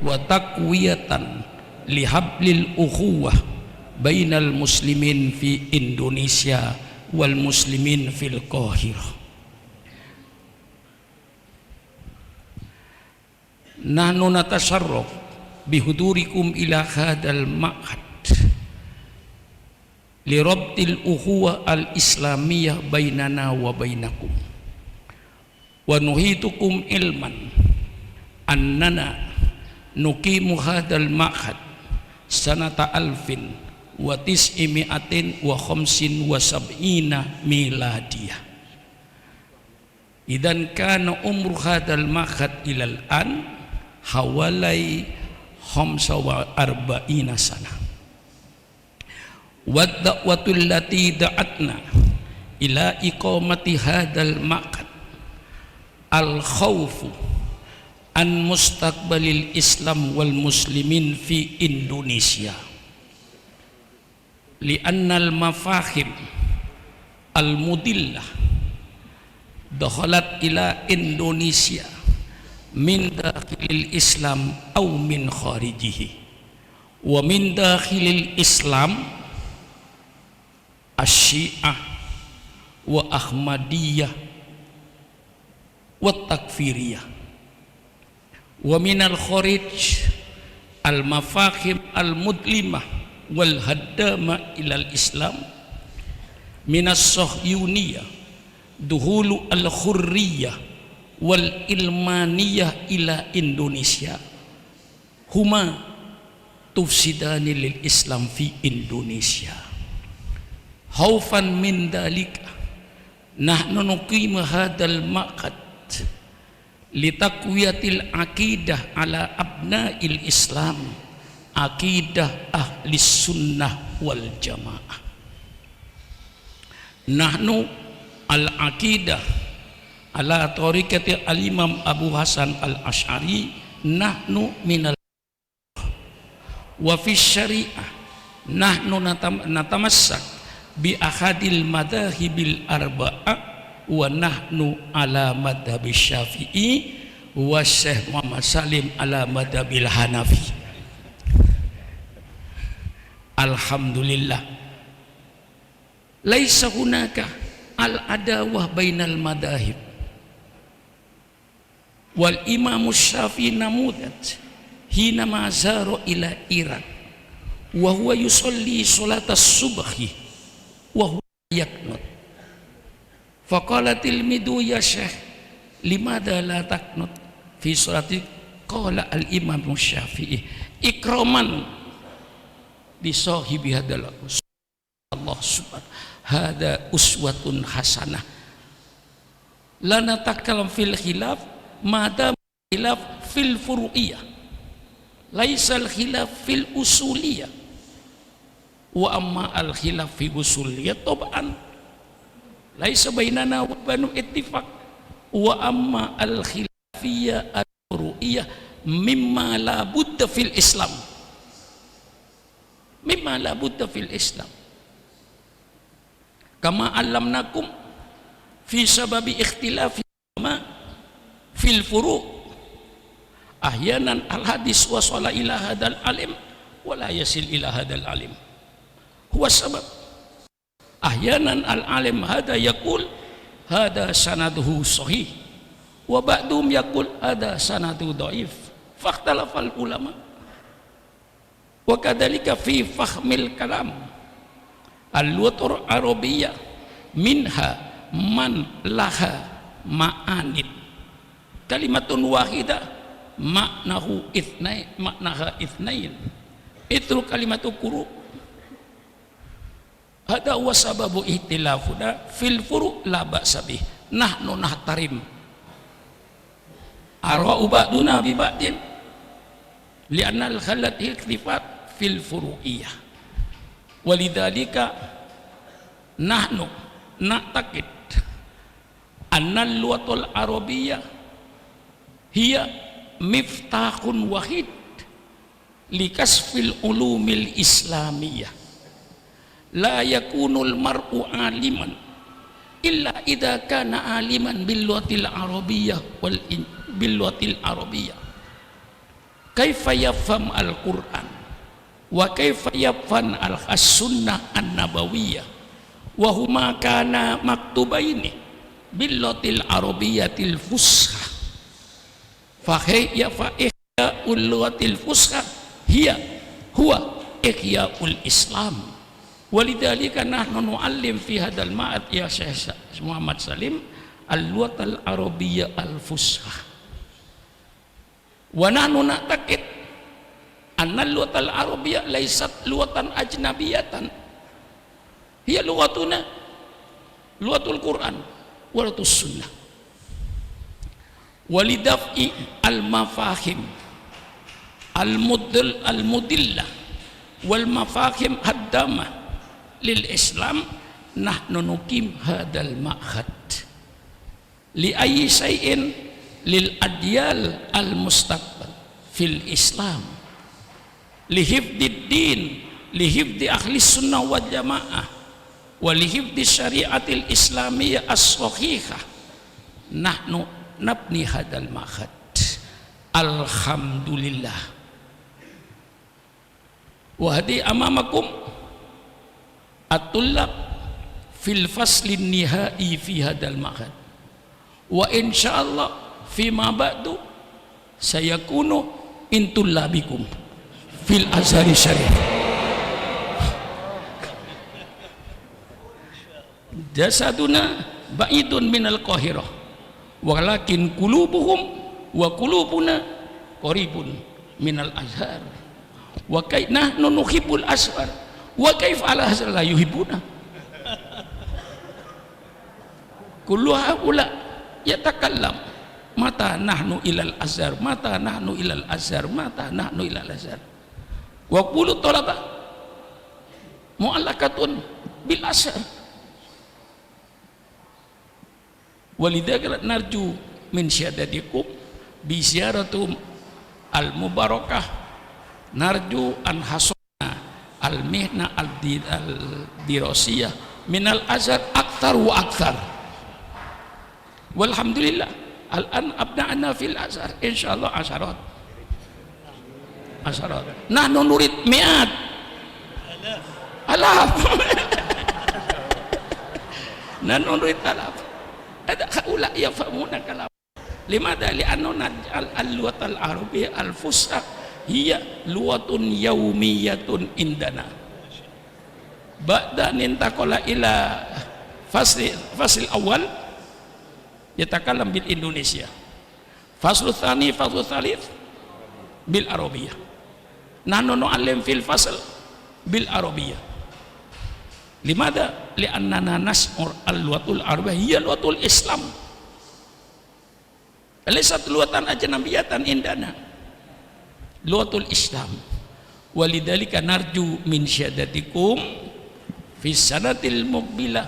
wa taqwiyatan lihablil ukhuwah bainal muslimin fi Indonesia wal muslimin fil Qahirah. Nahnu natasarraf bihudurikum ila hadal ma'had li rabtil ukhuwah al islamiyah bainana wa bainakum wa nuhitukum ilman annana nuqimu hadal ma'had sanata alfin wa tis'imi'atin wa khamsin wa sab'ina miladiyah. Idan kana umru hadal ma'had ilal an hawalai khamsa wa arba'ina sana wa da'watul lati da'atna ila iqamati hadal ma'had al khawfu an mustaqbalil Islam wal muslimin fi Indonesia li'anna al mafahim al mudillah dakhalat ila Indonesia min dakhilil Islam aw min kharijihi wa min dakhilil Islam asy-Syiah wa Ahmadiyah wa takfiriyah wa minal kharij al mafahim al mudlimah wal haddama ilal Islam minas sahyuniyah duhulu al khurriyah wal ilmaniyah ila Indonesia huma tufsidani lil Islam fi Indonesia. Haufan min dalika nahnu nuqimu hadal ma'had litaqwiyatil aqidah ala abna'il Islam aqidah ahli sunnah wal jamaah. Nahnu al aqidah ala tariqati al imam Abu Hasan al Ash'ari nahnu minal wa fi syariah nahnu natamassak bi ahadil madhahibil arba'ah wa nahnu ala madhabi Syafi'i wa Syekh Muhammad Salim ala madhabil Hanafi. Alhamdulillah laisa hunaka al adawah bainal madahib wal imam Syafi'i namudat hina ma zara ila Irak wa huwa yusalli salatas subhi wa huwa yaknut faqala tilmidu ya Syekh limada la taknut fi salati qala al imam Syafi'i ikraman bi sahibi hadal Allah subhanahu hada uswatun hasanah la natakalam fil khilaf madam khilaf fil furu'iyah laisal khilaf fil usuliyah wa amma al khilaf fi usuliyah tab'an laisa bainana wa banu ittifaq wa amma al khilafiyah al furu'iyah mimma la budda fil Islam mimma la budda fil Islam kama allamnakum fi sababi ikhtilafi ma fil furu' ahyanan al hadis wa sala ila hadal alim wa la yasil ila hadal alim huwa sabab ahyanan al alim hada yaqul hada sanaduhu sahih wa ba'dum yaqul hada sanadu dhaif fakhtalafal ulama wa kadzalika fi fahmil kalam al-lughah arabiyyah minha man laha ma'anid kalimatun wahidah maknahu itsnain maknaha itsnain itu kalimatu quru hada wa sababu ihtilafuna fil furu' la ba'sa bih nahnu nahtarim ara'u ba'duna bi ba'din li'anna al-khalat ikhtilafat fil furu'iyah walidzalika nahnu na'taqid anna al-lughatul arabiyyah hiya miftahun wahid likasfil ulumil islamiyah la yakunul mar'u aliman illa idza kana aliman bil lughatil arabiyyah wal bil lughatil arabiyyah kaifa yafham al-Qur'an wa kaifa yafham al-sunnah an-nabawiyah wa huma kana maktubaini billatil arabiyyatil fusha fa hiya fa ihya'ul lughatil fusha hiya huwa ihya'ul islam walidzalika nahnu nu'allim fi hadzal ma'ad ya Syekh Muhammad Salim al-lughatal arabiyyah al-fusha wa nahnu na'taqid anna al-lughatal arabiyyah laysat lughatan ajnabiyatan hiya lughatuna lughatul Qur'an wa lughatus sunnah walidaf'i al-mafahim al-mudillah wal mafahim haddamah lil Islam nahnu nuqim hadzal ma'had li ayyi syai'in lil adyal al mustaqbal fil Islam li hifdid din li hifdi ahli sunnah wal jamaah wa li hifdi syariatil islamiyyah as-sahihah nahnu nabni hadzal ma'had alhamdulillah wa hadi amamakum at-tullab fil faslin nihai fi hadzal ma'had wa insyaallah fima ba'du sayakunu intullabikum fil azhari syarif jasaduna ba'idun minal qahirah walakin qulubuhum wa qulubuna qaribun minal azhar wa kaina nuhibbul asfar wa kaifa ala hazal la yuhibbuna kullu haula yatakallam mata nahnu ilal azhar mata nahnu ilal azhar mata nahnu ilal azhar wa qulu talaba mu'allakatun bil azhar walidhalika narju min syadadikum bi ziyaratum al mubarakah narju an hasana al mihna al dirasiyah min al azhar akthar wa akthar walhamdulillah al an abna'na fil azhar insyaallah asharat nahnu nurid mi'at alaf nahnu nurid alaf ada haula yafhamuna kalam limada li'anna naj'al al-lughatal arabiyyah al-fusha hiya lughatun yaumiyatun indana ba'da nintaqala ila fasl awal yatakallam bil Indonesia fasl tsani fasl tsalits bil arabiyyah nahnu nu'allim fil fasl bil arabiyyah limada li'annana nas'ur al-lughatul arabiyyah hiya lughatul islam laysat lughatan ajnabiyatan indana lughatul islam walidzalika narju min syadatikum fi sanatil muqbilah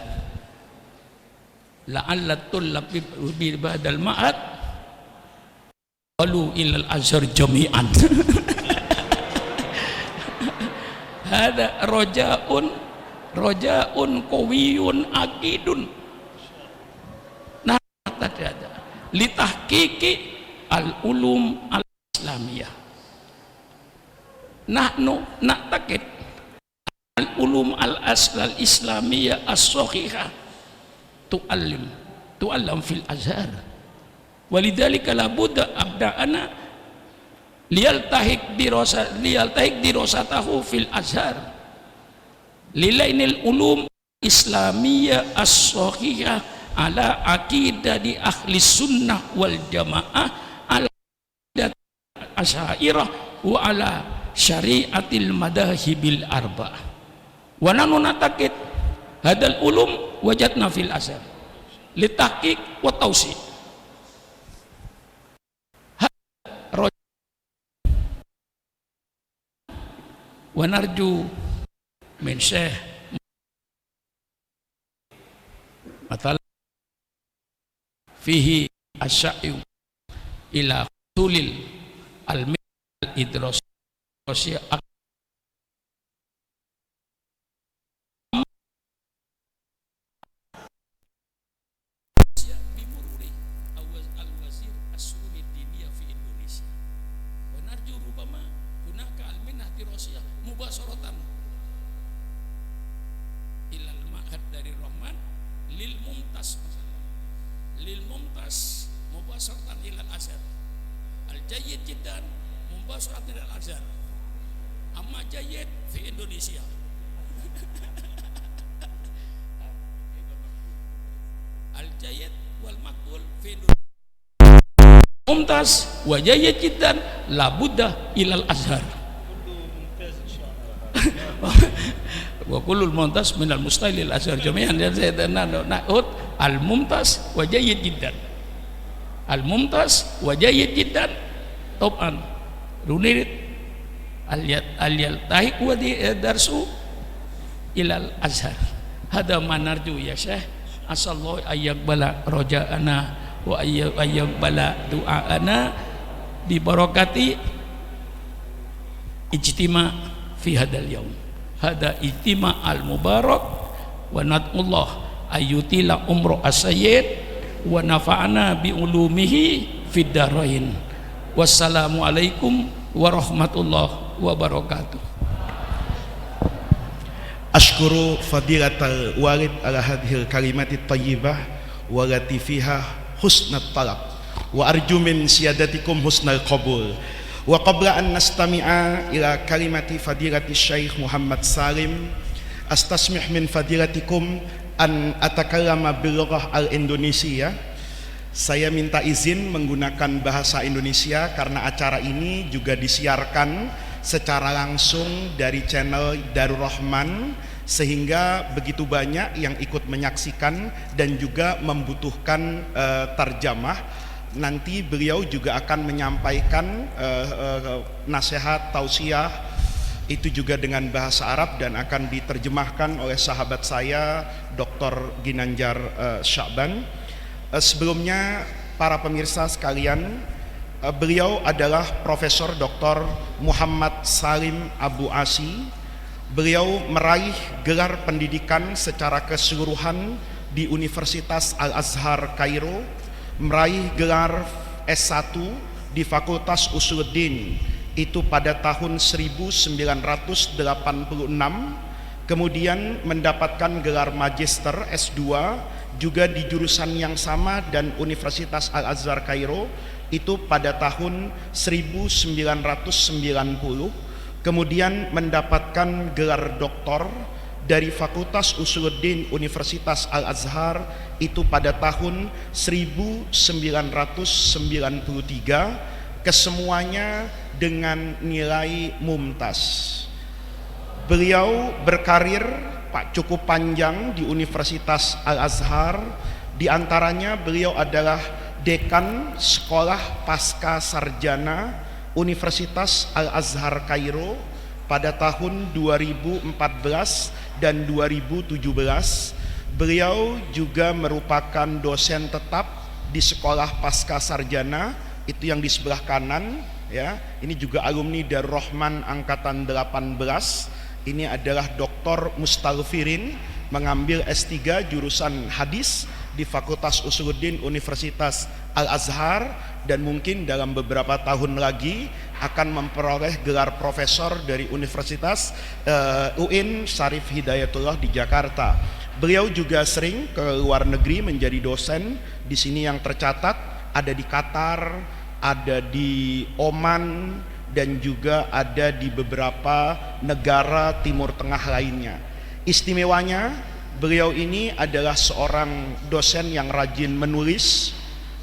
la'alla tullab bi badal ma'ad qalu ilal azhar jami'an hada rojaun qawiyun aqidun nah tadi ada litahqiqi al-ulum al-islamiyah nahnu na'taqid al-ulum al-asl al-islamiyah as-sahihah tu'allam fil azhar walidzalika la budda abda'ana liyaltahik dirasatahu fil azhar lilainil ulum islamiyah as-sahihah ala aqidah di ahli sunnah wal jamaah ala aqidah asyairah wa ala syariatil madahibil arba'ah wa nanu na'taqid hadal ulum wajadna fil azhar litahqiq wa tausi wa narju min syekh matal fihi asya'yu ila tulil al-idros Indonesia mubasharatan ilal ma'had dari Rahman lil mumtaz mubasharatan ilal azhar al jayyid jiddan mubasharatan ilal azhar amma jayyid fi Indonesia. Al jayyid wal maqbul fi Indonesia mumtaz wa jayyid jiddan la budda ilal azhar. Wa kullul mumtaz minal mustahil azhar jami'an. Al mumtaz wa jayyid jiddan, al mumtaz wa jayyid jiddan taban runit al yaltahiq wa darsu ilal azhar. Hada manarju ya Syekh, asallahu ayyaqbala roja'ana wa ayyaqbala du'aana bi barakati ijtima fi hadal yaum. Hada ijtima al mubarak wa natullah ayyutila umru as-sayyid wa nafa'ana bi ulumihi fid darain. Wassalamu alaikum warahmatullahi wabarakatuh. Ashkuru fadilatal walid ala hadhil kalimatit tayyibah walati fiha husnat talab wa arju min siyadatikum husnal qabul. Wa qabla an nastami'a ila kalimati fadilati Syekh Muhammad Salim, astasmih min fadilatikum an atakallama bilughah al-Indonesia. Saya minta izin menggunakan bahasa Indonesia karena acara ini juga disiarkan secara langsung dari channel Darur Rahman, sehingga begitu banyak yang ikut menyaksikan dan juga membutuhkan tarjamah. Nanti beliau juga akan menyampaikan nasihat tausiah itu juga dengan bahasa Arab dan akan diterjemahkan oleh sahabat saya Dr. Ginanjar Sya'ban. Sebelumnya para pemirsa sekalian, beliau adalah Profesor Dr. Muhammad Salim Abu Asi. Beliau meraih gelar pendidikan secara keseluruhan di Universitas Al-Azhar Kairo, meraih gelar S1 di Fakultas Usuluddin itu pada tahun 1986, kemudian mendapatkan gelar Magister S2 juga di jurusan yang sama dan Universitas Al-Azhar Kairo itu pada tahun 1990, kemudian mendapatkan gelar doktor dari Fakultas Usuluddin Universitas Al-Azhar itu pada tahun 1993, kesemuanya dengan nilai mumtaz. Beliau berkarir cukup panjang di Universitas Al-Azhar, di antaranya beliau adalah dekan Sekolah Pasca Sarjana Universitas Al-Azhar Kairo pada tahun 2014 dan 2017. Beliau juga merupakan dosen tetap di Sekolah Pasca Sarjana, itu yang di sebelah kanan ya. Ini juga alumni Darur Rahman angkatan 18. Ini adalah Dr. Mustalfirin, mengambil S3 jurusan hadis di Fakultas Usuluddin Universitas Al-Azhar, dan mungkin dalam beberapa tahun lagi akan memperoleh gelar profesor dari Universitas UIN Syarif Hidayatullah di Jakarta. Beliau juga sering ke luar negeri menjadi dosen. Di sini yang tercatat ada di Qatar, ada di Oman, dan juga ada di beberapa negara Timur Tengah lainnya. Istimewanya, beliau ini adalah seorang dosen yang rajin menulis.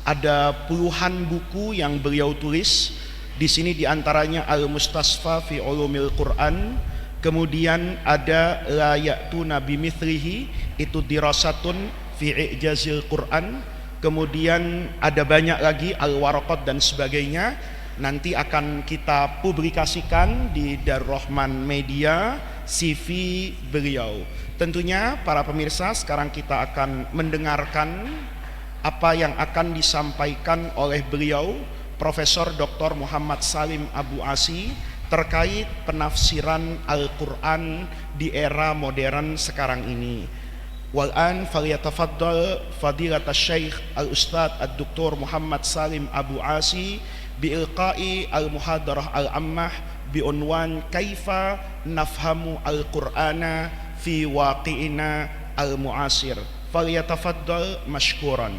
Ada puluhan buku yang beliau tulis. Di sini diantaranya Al-Mustasfa fi Ulumil Quran, kemudian ada La Ya'tuna Bimithlihi, itu dirasatun fi I'jazil Quran, kemudian ada banyak lagi Al-Waraqat dan sebagainya. Nanti akan kita publikasikan di Darur Rahman Media CV beliau. Tentunya para pemirsa, sekarang kita akan mendengarkan apa yang akan disampaikan oleh beliau Profesor Dr. Muhammad Salim Abu Asi terkait penafsiran Al-Quran di era modern sekarang ini. Wal'an falyatafaddal fadilat Syekh Al-Ustadz Ad-Doktor Muhammad Salim Abu Asi biilqai al-muhadarah al-ammah biunwan kaifa nafhamu al-Qur'ana fi waqi'ina al-mu'asir. Falyatafaddal mashkuran.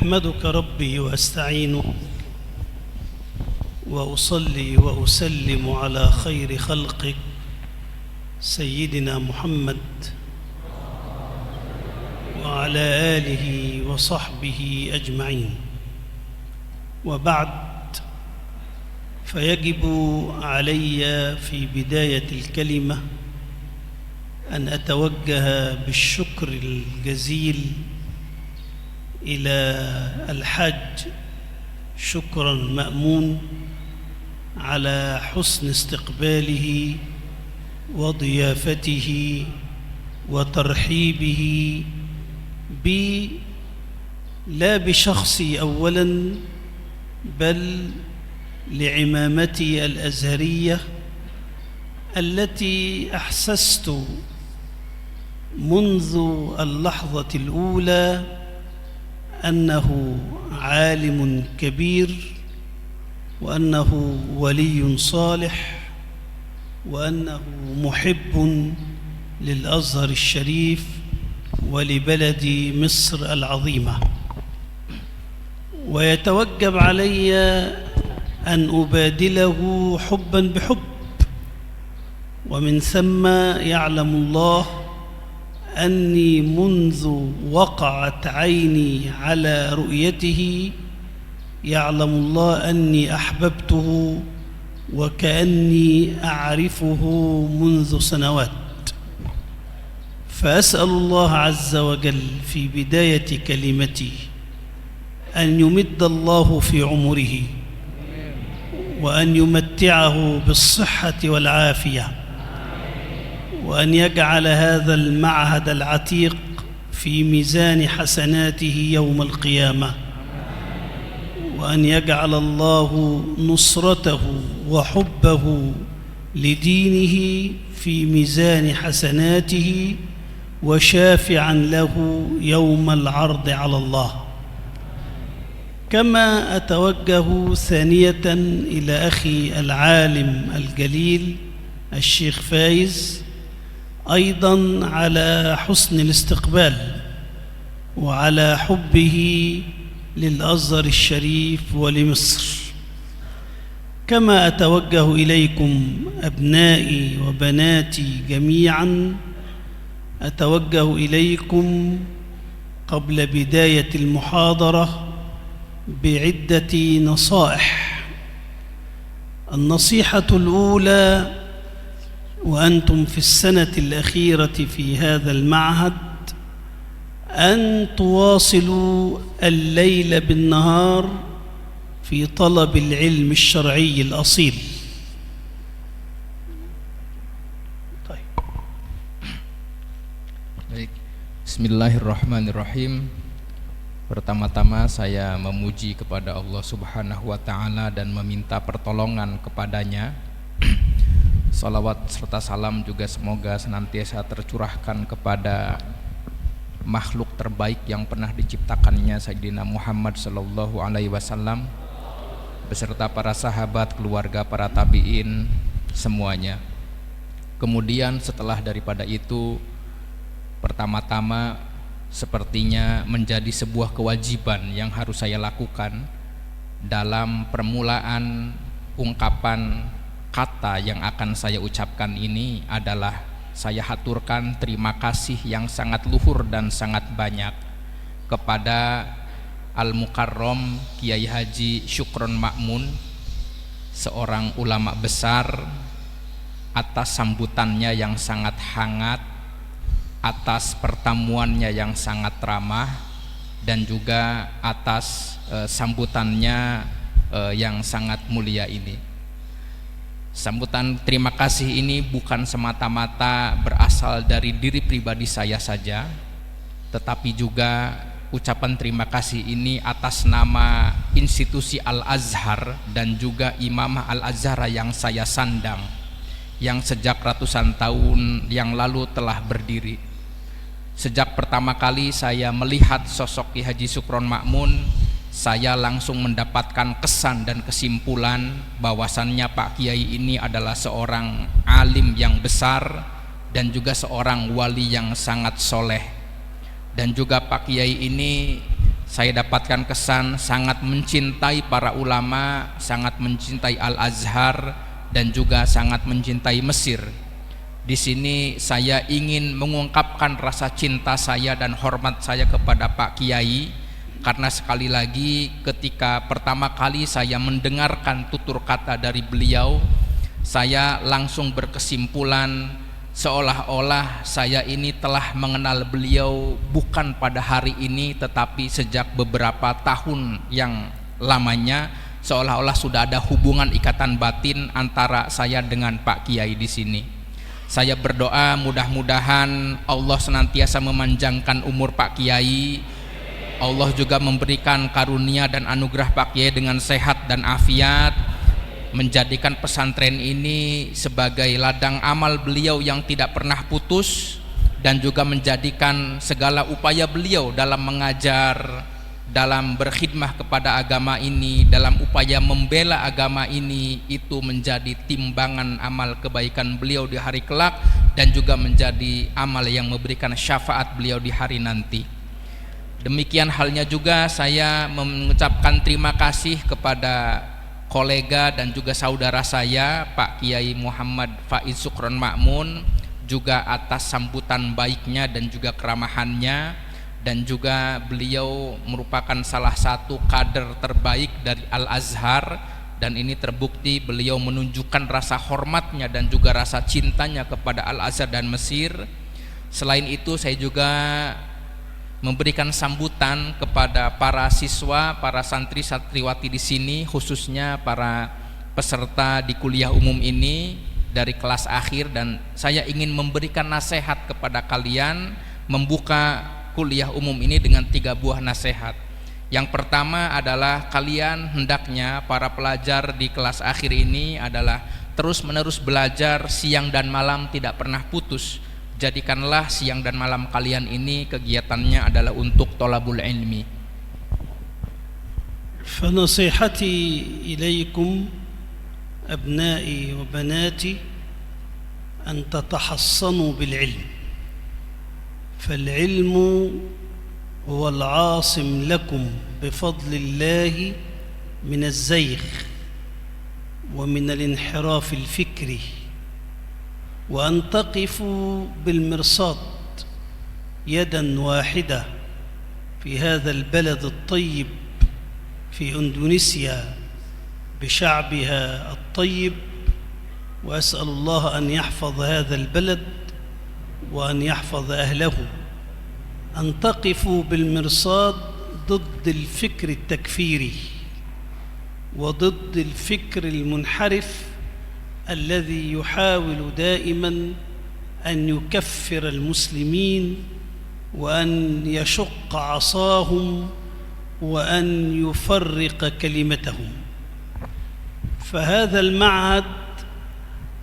أحمدك ربي وأستعينك وأصلي وأسلم على خير خلقك سيدنا محمد وعلى آله وصحبه أجمعين. وبعد، فيجب علي في بداية الكلمة أن أتوجه بالشكر الجزيل إلى الحاج شكرا مأمون على حسن استقباله وضيافته وترحيبه بي، لا بشخصي أولا بل لعمامتي الأزهرية التي أحسست منذ اللحظة الأولى أنه عالم كبير، وأنه ولي صالح، وأنه محب للأزهر الشريف ولبلد مصر العظيمة. ويتوجب علي أن أبادله حبا بحب، ومن ثم يعلم الله أني منذ وقعت عيني على رؤيته يعلم الله أني أحببته وكأني أعرفه منذ سنوات. فأسأل الله عز وجل في بداية كلمتي أن يمد الله في عمره وأن يمتعه بالصحة والعافية، وأن يجعل هذا المعهد العتيق في ميزان حسناته يوم القيامة، وأن يجعل الله نصرته وحبه لدينه في ميزان حسناته وشافعا له يوم العرض على الله. كما أتوجه ثانية إلى أخي العالم الجليل الشيخ فايز أيضا على حسن الاستقبال وعلى حبه للأزهر الشريف ولمصر. كما أتوجه إليكم أبنائي وبناتي جميعا، أتوجه إليكم قبل بداية المحاضرة بعدة نصائح. النصيحة الأولى، وأنتم في السنة الأخيرة في هذا المعهد، أن تواصلوا الليل بالنهار في طلب العلم الشرعي الأصيل. طيب. Baik. Bismillahirrahmanirrahim. Pertama-tama saya memuji kepada Allah Subhanahu wa Ta'ala dan meminta pertolongan kepadanya. Salawat serta salam juga semoga senantiasa tercurahkan kepada makhluk terbaik yang pernah diciptakannya, Sayyidina Muhammad sallallahu alaihi wasallam, beserta para sahabat, keluarga, para tabi'in semuanya. Kemudian setelah daripada itu, pertama-tama sepertinya menjadi sebuah kewajiban yang harus saya lakukan dalam permulaan ungkapan kata yang akan saya ucapkan ini adalah saya haturkan terima kasih yang sangat luhur dan sangat banyak kepada Al-Mukarram Kiai Haji Syukron Ma'mun, seorang ulama besar, atas sambutannya yang sangat hangat, atas pertemuannya yang sangat ramah, dan juga atas sambutannya yang sangat mulia ini. Sambutan terima kasih ini bukan semata-mata berasal dari diri pribadi saya saja, tetapi juga ucapan terima kasih ini atas nama institusi Al-Azhar dan juga Imamah Al-Azhar yang saya sandang, yang sejak ratusan tahun yang lalu telah berdiri. Sejak pertama kali saya melihat sosok Ki Haji Sukron Ma'mun, saya langsung mendapatkan kesan dan kesimpulan bahwasannya Pak Kiai ini adalah seorang alim yang besar dan juga seorang wali yang sangat soleh. Dan juga Pak Kiai ini saya dapatkan kesan sangat mencintai para ulama, sangat mencintai Al-Azhar, dan juga sangat mencintai Mesir. Di sini saya ingin mengungkapkan rasa cinta saya dan hormat saya kepada Pak Kiai, karena sekali lagi ketika pertama kali saya mendengarkan tutur kata dari beliau, saya langsung berkesimpulan seolah-olah saya ini telah mengenal beliau bukan pada hari ini, tetapi sejak beberapa tahun yang lamanya, seolah-olah sudah ada hubungan ikatan batin antara saya dengan Pak Kiai di sini. Saya berdoa mudah-mudahan Allah senantiasa memanjangkan umur Pak Kiai. Allah juga memberikan karunia dan anugerah Pak Kiai dengan sehat dan afiat, menjadikan pesantren ini sebagai ladang amal beliau yang tidak pernah putus, dan juga menjadikan segala upaya beliau dalam mengajar, dalam berkhidmah kepada agama ini, dalam upaya membela agama ini, itu menjadi timbangan amal kebaikan beliau di hari kelak, dan juga menjadi amal yang memberikan syafaat beliau di hari nanti. Demikian halnya juga saya mengucapkan terima kasih kepada kolega dan juga saudara saya Pak Kiai Muhammad Faiz Sukron Ma'mun, juga atas sambutan baiknya dan juga keramahannya. Dan juga beliau merupakan salah satu kader terbaik dari Al-Azhar, dan ini terbukti beliau menunjukkan rasa hormatnya dan juga rasa cintanya kepada Al-Azhar dan Mesir. Selain itu saya juga memberikan sambutan kepada para siswa, para santri santriwati di sini, khususnya para peserta di kuliah umum ini dari kelas akhir, dan saya ingin memberikan nasihat kepada kalian membuka kuliah umum ini dengan 3 buah nasihat. Yang pertama adalah kalian hendaknya para pelajar di kelas akhir ini adalah terus menerus belajar siang dan malam, tidak pernah putus. Jadikanlah siang dan malam kalian ini kegiatannya adalah untuk tolabul ilmi. فنصيحتي إليكم أبنائي وبناتي أن تتحصنوا بالعلم، فالعلم هو العاصم لكم بفضل الله من الزيغ ومن الانحراف الفكري، وأن تقفوا بالمرصاد يدا واحدة في هذا البلد الطيب في إندونيسيا بشعبها الطيب، وأسأل الله أن يحفظ هذا البلد وأن يحفظ أهله. أن تقفوا بالمرصاد ضد الفكر التكفيري وضد الفكر المنحرف الذي يحاول دائما أن يكفر المسلمين وأن يشق عصاهم وأن يفرق كلمتهم. فهذا المعهد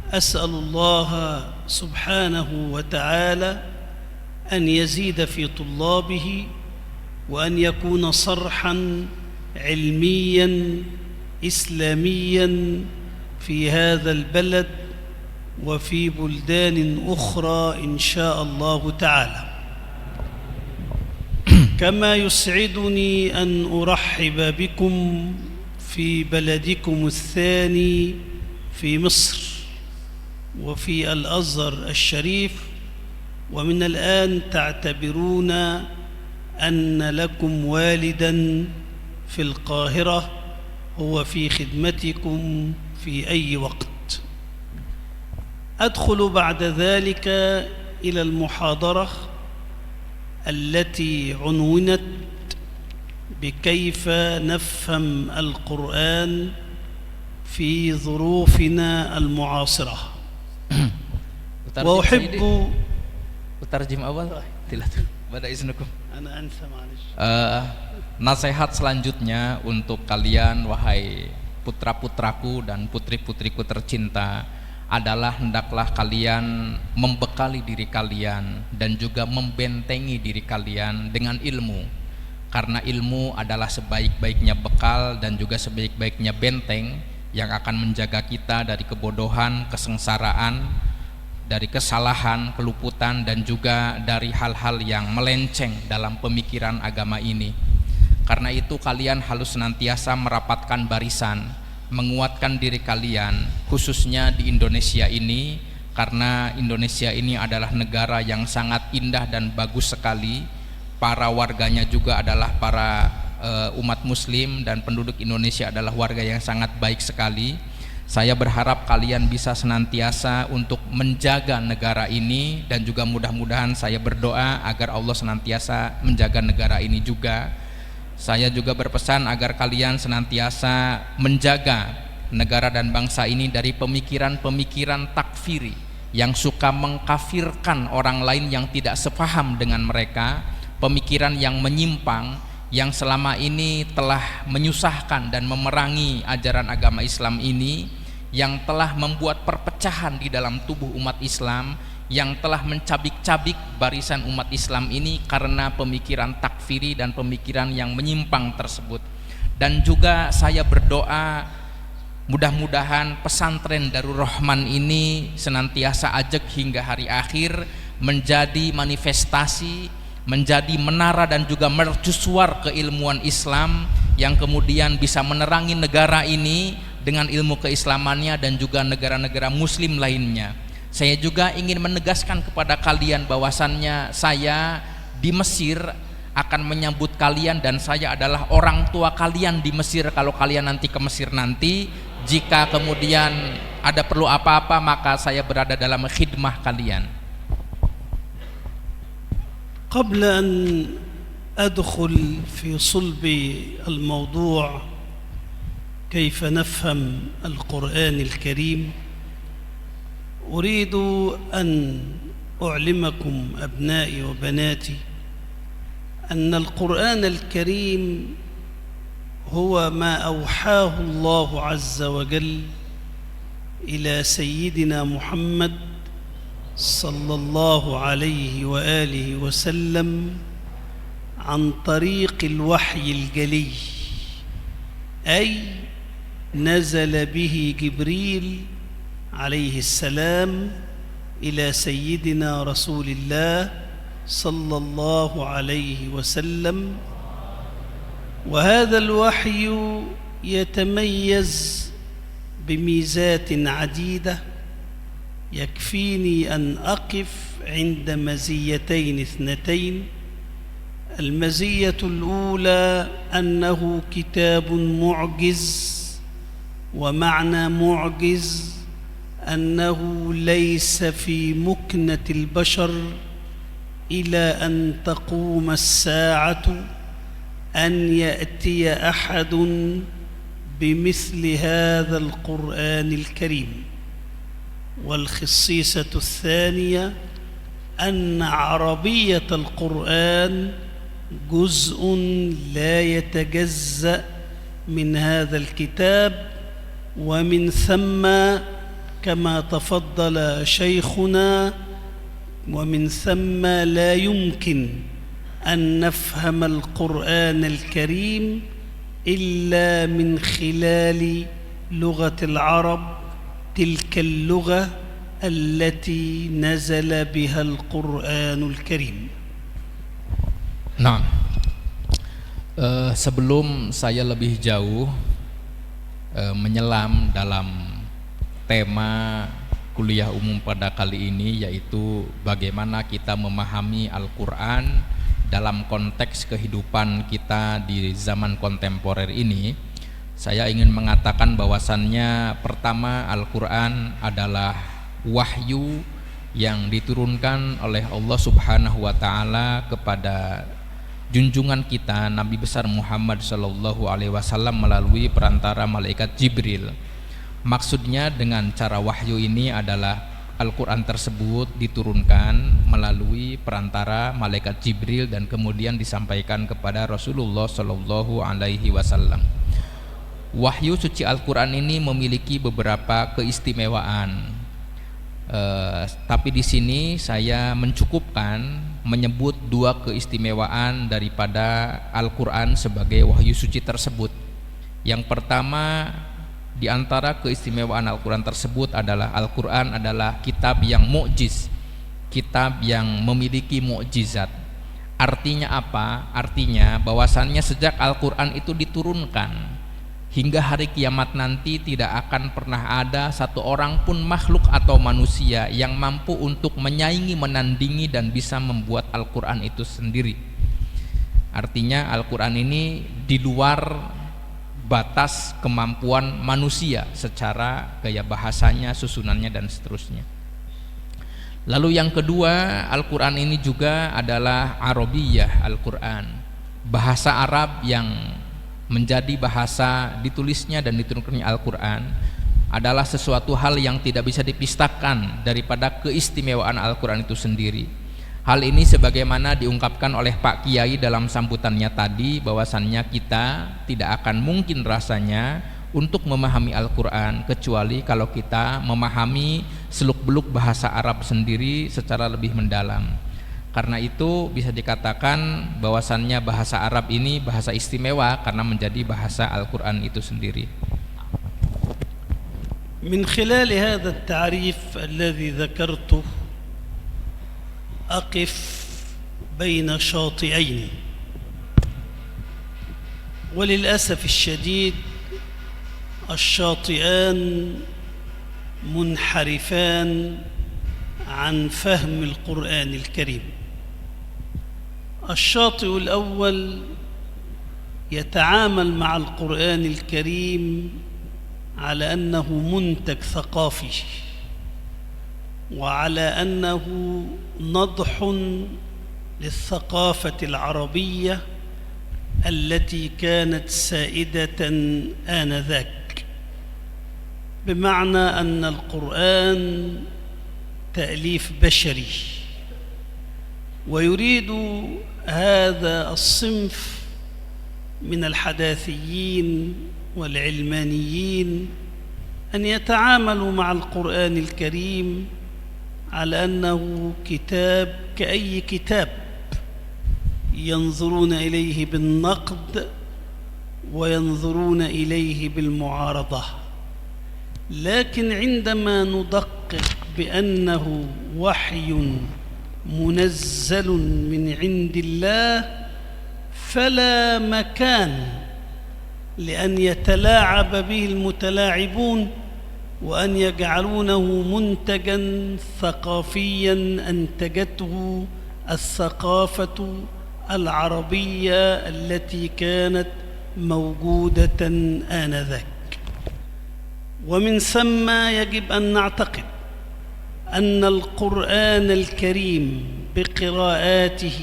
أسأل الله سبحانه وتعالى أن يزيد في طلابه وأن يكون صرحا علميا إسلاميا في هذا البلد وفي بلدان أخرى إن شاء الله تعالى. كما يسعدني أن أرحب بكم في بلدكم الثاني في مصر وفي الأزهر الشريف، ومن الآن تعتبرون أن لكم والدا في القاهرة هو في خدمتكم في أي وقت. أدخل بعد ذلك إلى المحاضرة التي عنونت بكيف نفهم القرآن في ظروفنا المعاصرة. وأحب Utarjim awal pada iznukum. أنا أنسى معلش. Nasihat selanjutnya untuk kalian wahai putra-putraku dan putri-putriku tercinta adalah hendaklah kalian membekali diri kalian dan juga membentengi diri kalian dengan ilmu, karena ilmu adalah sebaik-baiknya bekal dan juga sebaik-baiknya benteng yang akan menjaga kita dari kebodohan, kesengsaraan, dari kesalahan, keluputan, dan juga dari hal-hal yang melenceng dalam pemikiran agama ini. Karena itu kalian harus senantiasa merapatkan barisan, menguatkan diri kalian, khususnya di Indonesia ini, karena Indonesia ini adalah negara yang sangat indah dan bagus sekali. Para warganya juga adalah para umat muslim, dan penduduk Indonesia adalah warga yang sangat baik sekali. Saya berharap kalian bisa senantiasa untuk menjaga negara ini, dan juga mudah-mudahan saya berdoa agar Allah senantiasa menjaga negara ini juga. Saya juga berpesan agar kalian senantiasa menjaga negara dan bangsa ini dari pemikiran-pemikiran takfiri yang suka mengkafirkan orang lain yang tidak sepaham dengan mereka, pemikiran yang menyimpang yang selama ini telah menyusahkan dan memerangi ajaran agama Islam ini, yang telah membuat perpecahan di dalam tubuh umat Islam, yang telah mencabik-cabik barisan umat Islam ini karena pemikiran takfiri dan pemikiran yang menyimpang tersebut. Dan juga saya berdoa mudah-mudahan pesantren Darur Rahman ini senantiasa ajak hingga hari akhir menjadi manifestasi, menjadi menara dan juga mercusuar keilmuan Islam yang kemudian bisa menerangi negara ini dengan ilmu keislamannya dan juga negara-negara muslim lainnya. Saya juga ingin menegaskan kepada kalian bahwasannya saya di Mesir akan menyambut kalian, dan saya adalah orang tua kalian di Mesir kalau kalian nanti ke Mesir nanti. Jika kemudian ada perlu apa-apa, maka saya berada dalam khidmah kalian. قبل أن أدخل في صلب الموضوع كيف نفهم القرآن الكريم، أريد أن أعلمكم أبنائي وبناتي أن القرآن الكريم هو ما أوحاه الله عز وجل إلى سيدنا محمد صلى الله عليه وآله وسلم عن طريق الوحي الجلي، أي نزل به جبريل عليه السلام إلى سيدنا رسول الله صلى الله عليه وسلم. وهذا الوحي يتميز بميزات عديدة، يكفيني أن أقف عند مزيتين اثنتين. المزية الأولى أنه كتاب معجز، ومعنى معجز أنه ليس في مكنة البشر إلى أن تقوم الساعة أن يأتي أحد بمثل هذا القرآن الكريم. والخصيصة الثانية أن عربية القرآن جزء لا يتجزأ من هذا الكتاب، ومن ثم كما تفضل شيخنا، ومن ثم لا يمكن أن نفهم القرآن الكريم إلا من خلال لغة العرب، تلك اللغة التي نزل بها القرآن الكريم. Nah, sebelum saya lebih jauh menyelam dalam tema kuliah umum pada kali ini, yaitu bagaimana kita memahami Al-Quran dalam konteks kehidupan kita di zaman kontemporer ini, saya ingin mengatakan bahwasannya pertama, Al-Quran adalah wahyu yang diturunkan oleh Allah Subhanahu wa Ta'ala kepada junjungan kita Nabi besar Muhammad Sallallahu Alaihi Wasallam melalui perantara malaikat Jibril. Maksudnya dengan cara wahyu ini adalah Al-Quran tersebut diturunkan melalui perantara malaikat Jibril dan kemudian disampaikan kepada Rasulullah Sallallahu Alaihi Wasallam. Wahyu suci Al-Quran ini memiliki beberapa keistimewaan. Tapi di sini saya mencukupkan menyebut dua keistimewaan daripada Al-Quran sebagai wahyu suci tersebut. Yang pertama di antara keistimewaan Al-Quran tersebut adalah Al-Quran adalah kitab yang mukjiz, kitab yang memiliki mukjizat. Artinya apa? Artinya bahwasannya sejak Al-Quran itu diturunkan hingga hari kiamat nanti tidak akan pernah ada satu orang pun makhluk atau manusia yang mampu untuk menyaingi, menandingi dan bisa membuat Al-Quran itu sendiri. Artinya Al-Quran ini di luar batas kemampuan manusia secara gaya bahasanya, susunannya dan seterusnya. Lalu yang kedua, Al-Quran ini juga adalah Arabiyah Al-Quran, bahasa Arab yang menjadi bahasa ditulisnya dan diturunkannya Al-Quran adalah sesuatu hal yang tidak bisa dipisahkan daripada keistimewaan Al-Quran itu sendiri. Hal ini sebagaimana diungkapkan oleh Pak Kiai dalam sambutannya tadi, bahwasannya kita tidak akan mungkin rasanya untuk memahami Al-Quran kecuali kalau kita memahami seluk-beluk bahasa Arab sendiri secara lebih mendalam. Karena itu bisa dikatakan bahwasannya bahasa Arab ini bahasa istimewa karena menjadi bahasa Al-Quran itu sendiri. من خلال هذا التعريف الذي ذكرته أقف بين شاطئين، وللأسف الشديد الشاطئان منحرفان عن فهم القرآن الكريم. الشاطئ الأول يتعامل مع القرآن الكريم على أنه منتج ثقافي وعلى أنه نضح للثقافة العربية التي كانت سائدة آنذاك، بمعنى أن القرآن تأليف بشري، ويريد هذا الصنف من الحداثيين والعلمانيين أن يتعاملوا مع القرآن الكريم على أنه كتاب كأي كتاب، ينظرون إليه بالنقد وينظرون إليه بالمعارضة. لكن عندما ندقق بأنه وحي منزل من عند الله فلا مكان لأن يتلاعب به المتلاعبون وأن يجعلونه منتجا ثقافيا أنتجته الثقافة العربية التي كانت موجودة آنذاك. ومن ثم يجب أن نعتقد أن القرآن الكريم بقراءاته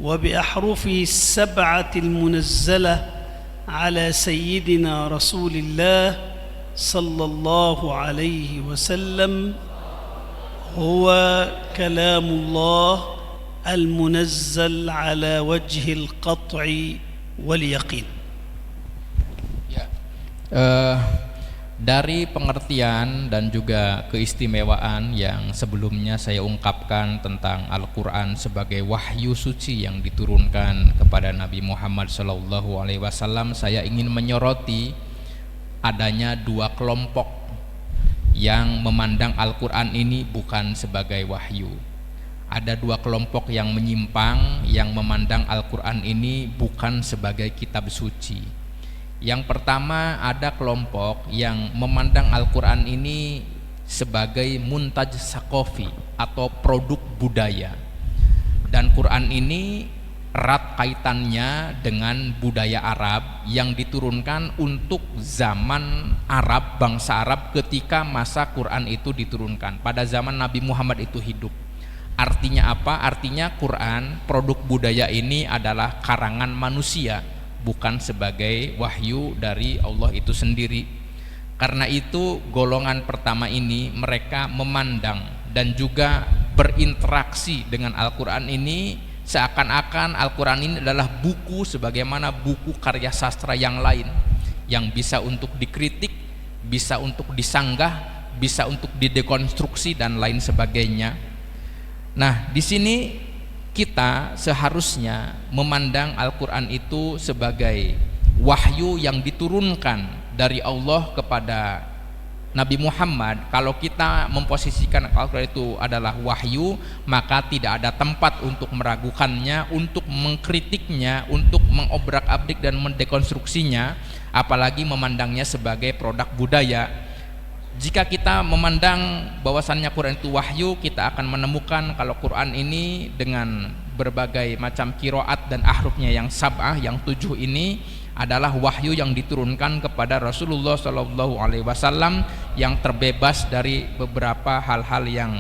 وبأحرفه السبعة المنزلة على سيدنا رسول الله صلى الله عليه وسلم هو كلام الله المنزل على وجه القطع واليقين. Dari pengertian dan juga keistimewaan yang sebelumnya saya ungkapkan tentang Al-Quran sebagai wahyu suci yang diturunkan kepada Nabi Muhammad SAW, saya ingin menyoroti adanya dua kelompok yang memandang Al-Quran ini bukan sebagai wahyu. Ada dua kelompok yang menyimpang, yang memandang Al-Quran ini bukan sebagai kitab suci. Yang pertama, ada kelompok yang memandang Al-Quran ini sebagai muntaj sakofi atau produk budaya, dan Quran ini erat kaitannya dengan budaya Arab yang diturunkan untuk zaman Arab, bangsa Arab ketika masa Quran itu diturunkan pada zaman Nabi Muhammad itu hidup. Artinya apa? Artinya Quran, produk budaya ini adalah karangan manusia, bukan sebagai wahyu dari Allah itu sendiri. Karena itu golongan pertama ini mereka memandang dan juga berinteraksi dengan Al-Quran ini seakan-akan Al-Quran ini adalah buku sebagaimana buku karya sastra yang lain, yang bisa untuk dikritik, bisa untuk disanggah, bisa untuk didekonstruksi dan lain sebagainya. Nah, di sini kita seharusnya memandang Al-Quran itu sebagai wahyu yang diturunkan dari Allah kepada Nabi Muhammad. Kalau kita memposisikan Al-Quran itu adalah wahyu, maka tidak ada tempat untuk meragukannya, untuk mengkritiknya, untuk mengobrak-abrik dan mendekonstruksinya, apalagi memandangnya sebagai produk budaya. Jika kita memandang bahwasannya Quran itu wahyu, kita akan menemukan kalau Quran ini dengan berbagai macam qiraat dan ahrufnya yang sab'ah, yang 7 ini adalah wahyu yang diturunkan kepada Rasulullah SAW yang terbebas dari beberapa hal-hal yang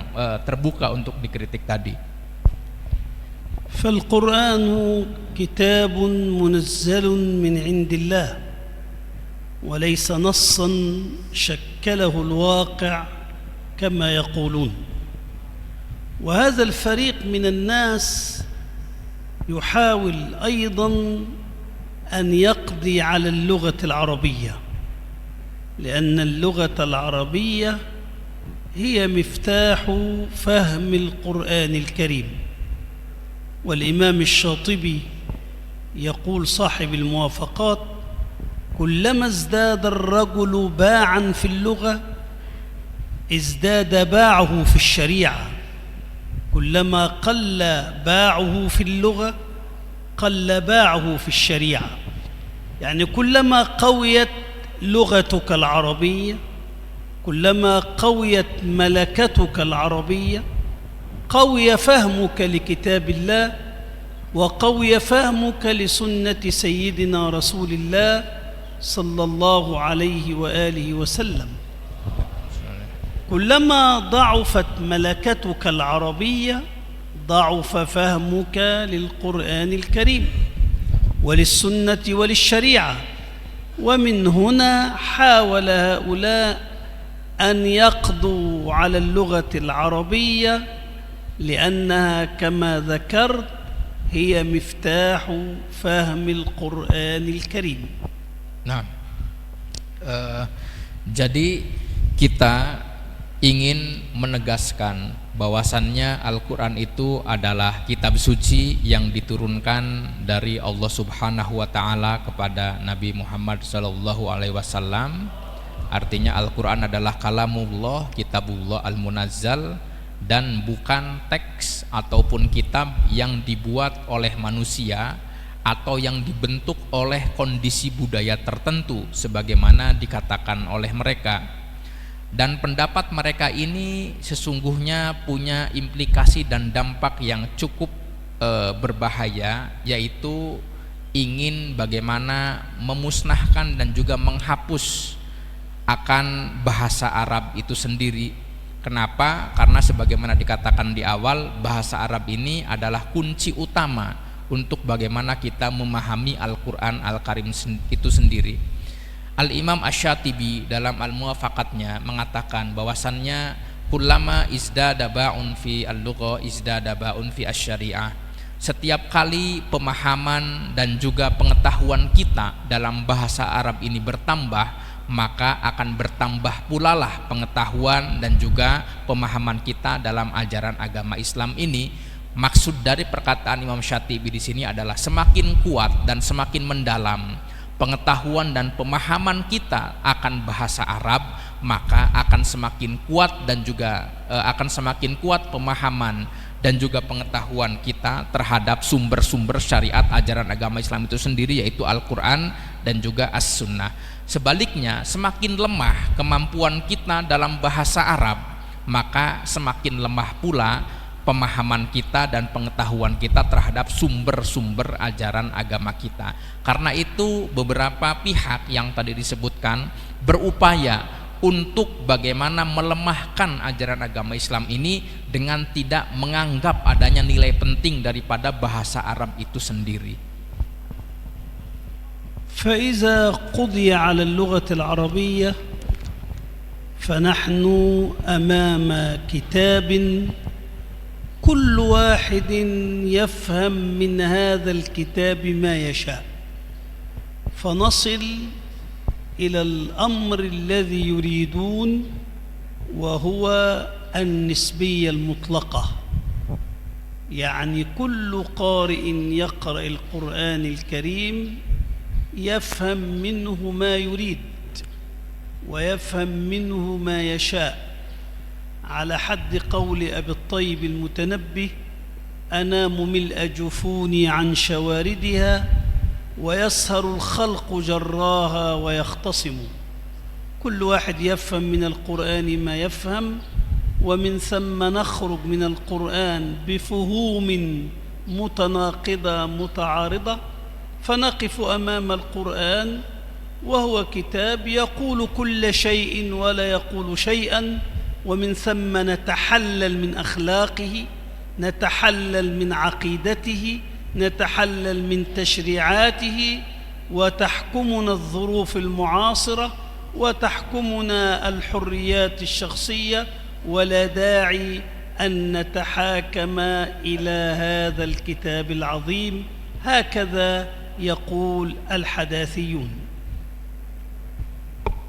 terbuka untuk dikritik tadi. فالقرآن كتاب منزل من عند الله وليس نصا شكله الواقع كما يقولون. وهذا الفريق من الناس يحاول أيضا أن يقضي على اللغة العربية، لأن اللغة العربية هي مفتاح فهم القرآن الكريم. والإمام الشاطبي يقول صاحب الموافقات: كلما ازداد الرجل باعا في اللغة ازداد باعه في الشريعة، كلما قل باعه في اللغة قل باعه في الشريعة. يعني كلما قويت لغتك العربية، كلما قويت ملكتك العربية، قوي فهمك لكتاب الله وقوي فهمك لسنة سيدنا رسول الله صلى الله عليه وآله وسلم. كلما ضعفت ملكتك العربية ضعف فهمك للقرآن الكريم وللسنة وللشريعة. ومن هنا حاول هؤلاء أن يقضوا على اللغة العربية لأنها كما ذكرت هي مفتاح فهم القرآن الكريم. Nah, jadi kita ingin menegaskan bahwasannya Al-Quran itu adalah kitab suci yang diturunkan dari Allah Subhanahu wa Ta'ala kepada Nabi Muhammad SAW. Artinya Al-Quran adalah kalamullah, kitabullah al-munazzal, dan bukan teks ataupun kitab yang dibuat oleh manusia atau yang dibentuk oleh kondisi budaya tertentu sebagaimana dikatakan oleh mereka. Dan pendapat mereka ini sesungguhnya punya implikasi dan dampak yang cukup berbahaya, yaitu ingin bagaimana memusnahkan dan juga menghapus akan bahasa Arab itu sendiri. Kenapa? Karena sebagaimana dikatakan di awal, bahasa Arab ini adalah kunci utama untuk bagaimana kita memahami Al-Quran Al-Karim itu sendiri. Al-Imam Asy-Syatibi dalam Al-Muwafaqatnya mengatakan bahwasannya kullama izdada ba'un fi al-lugha izdada ba'un fi asy-syari'ah. Setiap kali pemahaman dan juga pengetahuan kita dalam bahasa Arab ini bertambah, maka akan bertambah pula lah pengetahuan dan juga pemahaman kita dalam ajaran agama Islam ini. Maksud dari perkataan Imam Syatibi di sini adalah semakin kuat dan semakin mendalam pengetahuan dan pemahaman kita akan bahasa Arab, maka akan semakin kuat dan juga akan semakin kuat pemahaman dan juga pengetahuan kita terhadap sumber-sumber syariat ajaran agama Islam itu sendiri, yaitu Al-Quran dan juga As-Sunnah. Sebaliknya, semakin lemah kemampuan kita dalam bahasa Arab, maka semakin lemah pula pemahaman kita dan pengetahuan kita terhadap sumber-sumber ajaran agama kita. Karena itu beberapa pihak yang tadi disebutkan berupaya untuk bagaimana melemahkan ajaran agama Islam ini dengan tidak menganggap adanya nilai penting daripada bahasa Arab itu sendiri. فإذا قضي على اللغة العربية فنحن أمام كتاب كل واحد يفهم من هذا الكتاب ما يشاء، فنصل إلى الأمر الذي يريدون وهو النسبية المطلقة، يعني كل قارئ يقرأ القرآن الكريم يفهم منه ما يريد ويفهم منه ما يشاء، على حد قول أبي الطيب المتنبي: أنام ملء جفوني عن شواردها ويسهر الخلق جراها ويختصم. كل واحد يفهم من القرآن ما يفهم، ومن ثم نخرج من القرآن بفهوم متناقضة متعارضة، فنقف أمام القرآن وهو كتاب يقول كل شيء ولا يقول شيئا، ومن ثم نتحلل من أخلاقه، نتحلل من عقيدته، نتحلل من تشريعاته، وتحكمنا الظروف المعاصرة وتحكمنا الحريات الشخصية، ولا داعي أن نتحاكم إلى هذا الكتاب العظيم. هكذا يقول الحداثيون.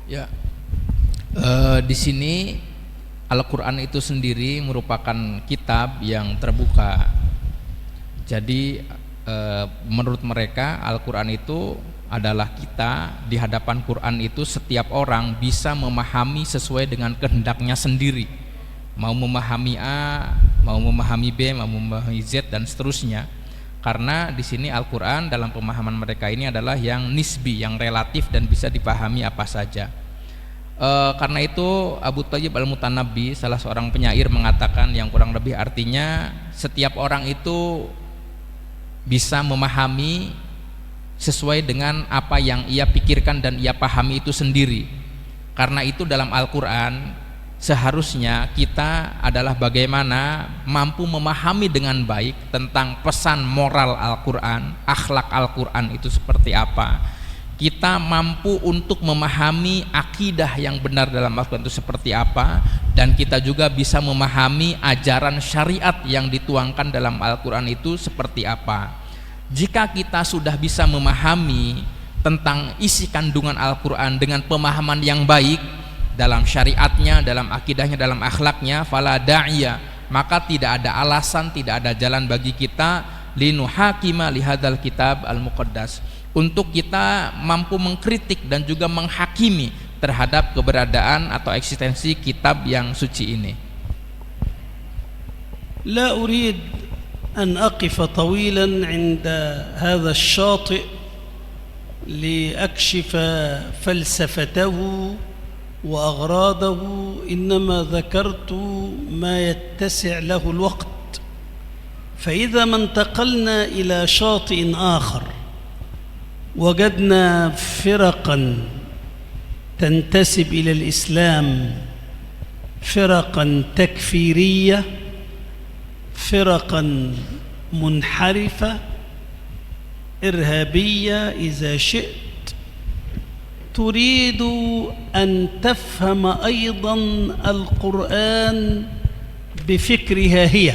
Ya, di sini Al-Quran itu sendiri merupakan kitab yang terbuka. Jadi menurut mereka Al-Quran itu adalah kita di hadapan Quran itu setiap orang bisa memahami sesuai dengan kehendaknya sendiri, mau memahami A, mau memahami B, mau memahami Z dan seterusnya. Karena di sini Al-Quran dalam pemahaman mereka ini adalah yang nisbi, yang relatif dan bisa dipahami apa saja. Karena itu Abu Thayyib Al-Mutanabbi, salah seorang penyair, mengatakan yang kurang lebih artinya setiap orang itu bisa memahami sesuai dengan apa yang ia pikirkan dan ia pahami itu sendiri. Karena itu dalam Al-Quran seharusnya kita adalah bagaimana mampu memahami dengan baik tentang pesan moral Al-Quran, akhlak Al-Quran itu seperti apa. Kita mampu untuk memahami akidah yang benar dalam Al-Quran itu seperti apa, dan kita juga bisa memahami ajaran syariat yang dituangkan dalam Al-Quran itu seperti apa. Jika kita sudah bisa memahami tentang isi kandungan Al-Quran dengan pemahaman yang baik dalam syariatnya, dalam akidahnya, dalam akhlaknya, fala da'iya, maka tidak ada alasan, tidak ada jalan bagi kita linuhakima lihadzal kitab al-muqaddas, untuk kita mampu mengkritik dan juga menghakimi terhadap keberadaan atau eksistensi kitab yang suci ini. لا أريد أن أقف طويلا عند هذا الشاطئ لأكشف فلسفته وأغراضه، إنما ذكرت ما يتسع له الوقت. فإذا ما انتقلنا إلى شاطئ آخر وجدنا فرقا تنتسب إلى الإسلام، فرقا تكفيرية، فرقا منحرفة إرهابية إذا شئت، تريد أن تفهم أيضا القرآن بفكرها هي،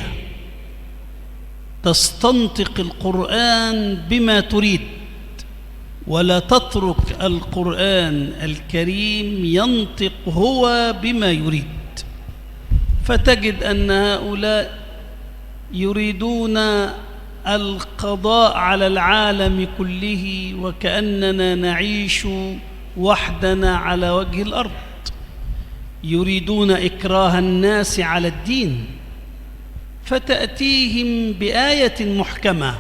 تستنطق القرآن بما تريد، ولا تترك القرآن الكريم ينطق هو بما يريد. فتجد أن هؤلاء يريدون القضاء على العالم كله وكأننا نعيش وحدنا على وجه الأرض، يريدون إكراه الناس على الدين، فتأتيهم بآية محكمة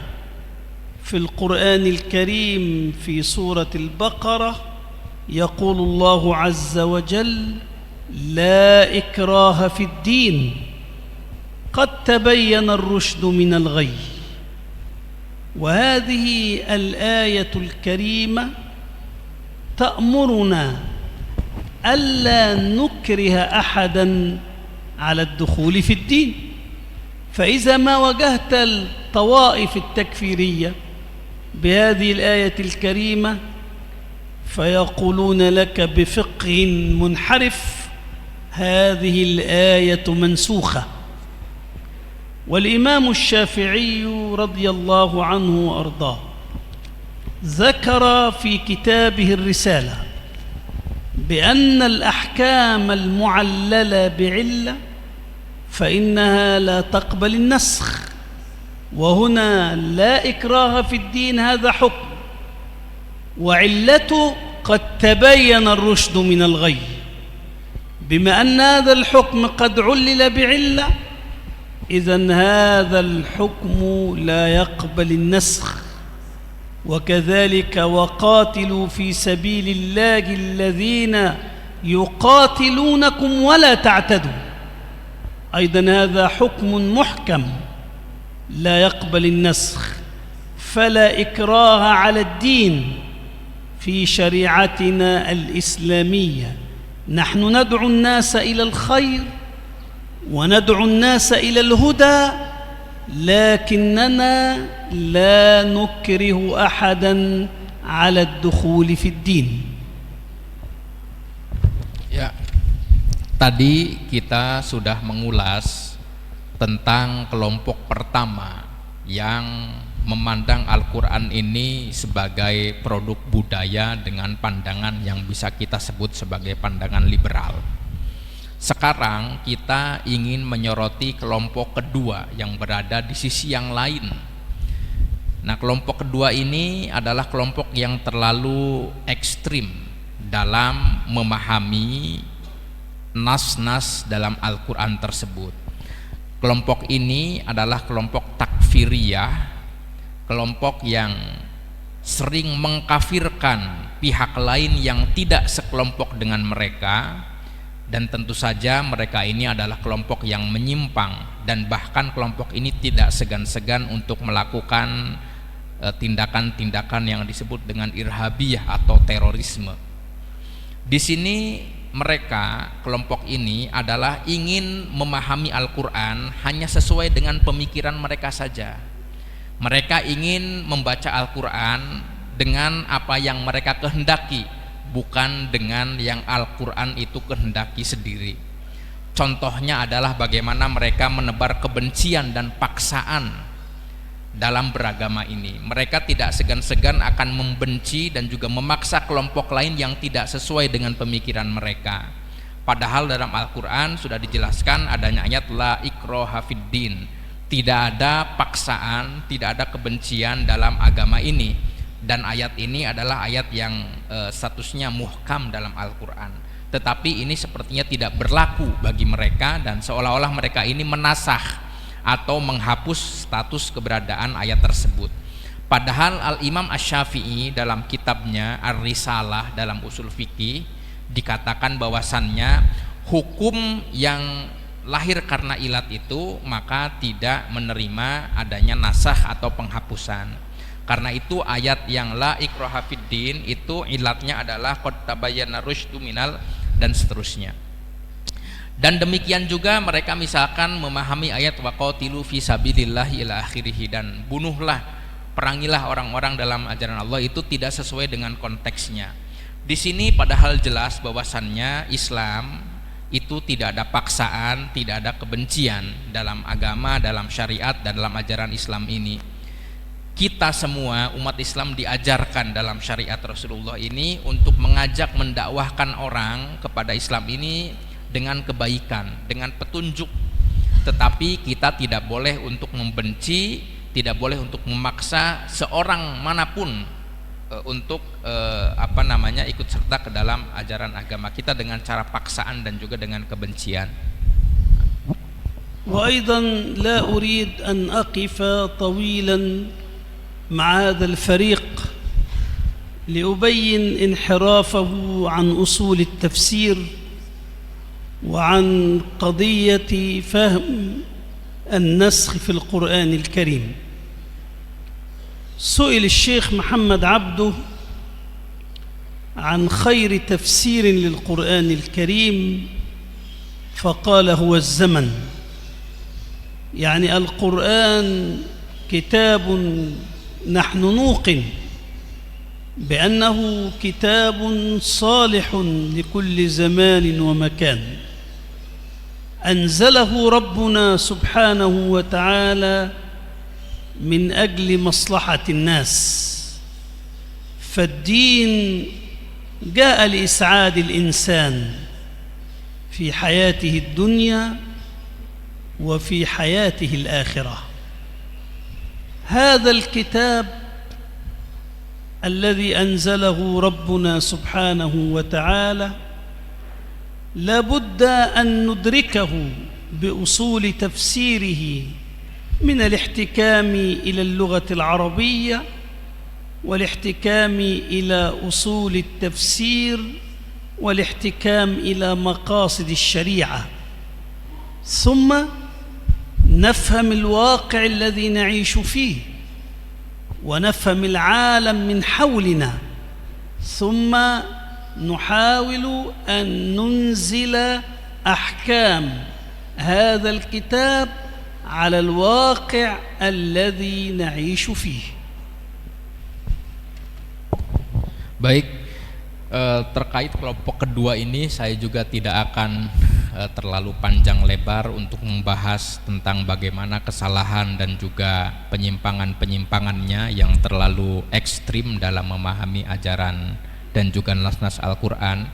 في القرآن الكريم في سورة البقرة، يقول الله عز وجل: لا إكراه في الدين قد تبين الرشد من الغي. وهذه الآية الكريمة تأمرنا ألا نكره أحدا على الدخول في الدين. فإذا ما واجهت الطوائف التكفيرية بهذه الآية الكريمة فيقولون لك بفقه منحرف: هذه الآية منسوخة. والإمام الشافعي رضي الله عنه وأرضاه ذكر في كتابه الرسالة بأن الأحكام المعللة بعلة فإنها لا تقبل النسخ، وهنا لا إكراه في الدين هذا حكم، وعلته قد تبين الرشد من الغي. بما أن هذا الحكم قد علل بعلة، إذن هذا الحكم لا يقبل النسخ. وكذلك وقاتلوا في سبيل الله الذين يقاتلونكم ولا تعتدوا، أيضا هذا حكم محكم لا يقبل النسخ. فلا إكراه على الدين في شريعتنا الإسلامية. نحن ندعو الناس إلى الخير وندعو الناس إلى الهدى، لكننا لا نكره أحدا على الدخول في الدين. Ya, tadi kita sudah mengulas tentang kelompok pertama yang memandang Al-Quran ini sebagai produk budaya dengan pandangan yang bisa kita sebut sebagai pandangan liberal. Sekarang kita ingin menyoroti kelompok kedua yang berada di sisi yang lain. Nah, kelompok kedua ini adalah kelompok yang terlalu ekstrim dalam memahami nas-nas dalam Al-Quran tersebut. Kelompok ini adalah kelompok takfiriyah, kelompok yang sering mengkafirkan pihak lain yang tidak sekelompok dengan mereka, dan tentu saja mereka ini adalah kelompok yang menyimpang, dan bahkan kelompok ini tidak segan-segan untuk melakukan tindakan-tindakan yang disebut dengan irhabiyah atau terorisme. Di sini mereka, kelompok ini adalah ingin memahami Al-Quran hanya sesuai dengan pemikiran mereka saja. Mereka ingin membaca Al-Quran dengan apa yang mereka kehendaki, bukan dengan yang Al-Quran itu kehendaki sendiri. Contohnya adalah bagaimana mereka menebar kebencian dan paksaan dalam beragama ini. Mereka tidak segan-segan akan membenci dan juga memaksa kelompok lain yang tidak sesuai dengan pemikiran mereka. Padahal dalam Al-Quran sudah dijelaskan adanya ayat la ikraha fiddin, tidak ada paksaan, tidak ada kebencian dalam agama ini. Dan ayat ini adalah ayat yang statusnya muhkam dalam Al-Quran. Tetapi ini sepertinya tidak berlaku bagi mereka, dan seolah-olah mereka ini menasakh atau menghapus status keberadaan ayat tersebut. Padahal Al-Imam Asy-Syafi'i dalam kitabnya Ar-Risalah dalam usul fikih dikatakan bahwasannya hukum yang lahir karena ilat itu maka tidak menerima adanya nasakh atau penghapusan. Karena itu ayat yang la ikraha fiddin itu ilatnya adalah qad tabayyana rusydu minal dan seterusnya. Dan demikian juga mereka misalkan memahami ayat waqatilu fi sabilillahi ila akhirih, dan bunuhlah, perangilah orang-orang dalam ajaran Allah, itu tidak sesuai dengan konteksnya. Di sini padahal jelas bahwasannya Islam itu tidak ada paksaan, tidak ada kebencian dalam agama, dalam syariat, dan dalam ajaran Islam ini. Kita semua umat Islam diajarkan dalam syariat Rasulullah ini untuk mengajak mendakwahkan orang kepada Islam ini dengan kebaikan, dengan petunjuk. Tetapi kita tidak boleh untuk membenci, tidak boleh untuk memaksa seorang manapun untuk ikut serta ke dalam ajaran agama kita dengan cara paksaan dan juga dengan kebencian. وأيضا لا أريد أن أقف طويلا مع هذا الفريق لأبين انحرافه عن أصول التفسير وعن قضية فهم النسخ في القرآن الكريم. سئل الشيخ محمد عبده عن خير تفسير للقرآن الكريم فقال هو الزمن، يعني القرآن كتاب نحن نوقن بأنه كتاب صالح لكل زمان ومكان، أنزله ربنا سبحانه وتعالى من أجل مصلحة الناس. فالدين جاء لإسعاد الإنسان في حياته الدنيا وفي حياته الآخرة. هذا الكتاب الذي أنزله ربنا سبحانه وتعالى لابد أن ندركه بأصول تفسيره من الاحتكام إلى اللغة العربية والاحتكام إلى أصول التفسير والاحتكام إلى مقاصد الشريعة، ثم نفهم الواقع الذي نعيش فيه ونفهم العالم من حولنا، ثم نحاول أن ننزل أحكام هذا الكتاب على الواقع الذي نعيش فيه. Baik, terkait kelompok kedua ini saya juga tidak akan terlalu panjang lebar untuk membahas tentang bagaimana kesalahan dan juga penyimpangan-penyimpangannya yang terlalu ekstrim dalam memahami ajaran dan juga nas-nas Al-Quran.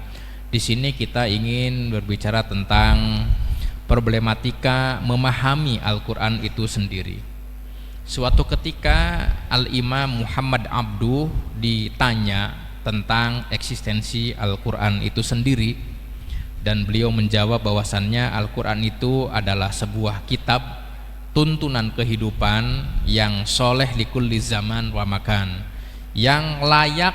Di sini kita ingin berbicara tentang problematika memahami Al-Quran itu sendiri. Suatu ketika Al-Imam Muhammad Abduh ditanya tentang eksistensi Al-Quran itu sendiri, dan beliau menjawab bahwasannya Al-Quran itu adalah sebuah kitab tuntunan kehidupan yang soleh likulli zaman wa makan, yang layak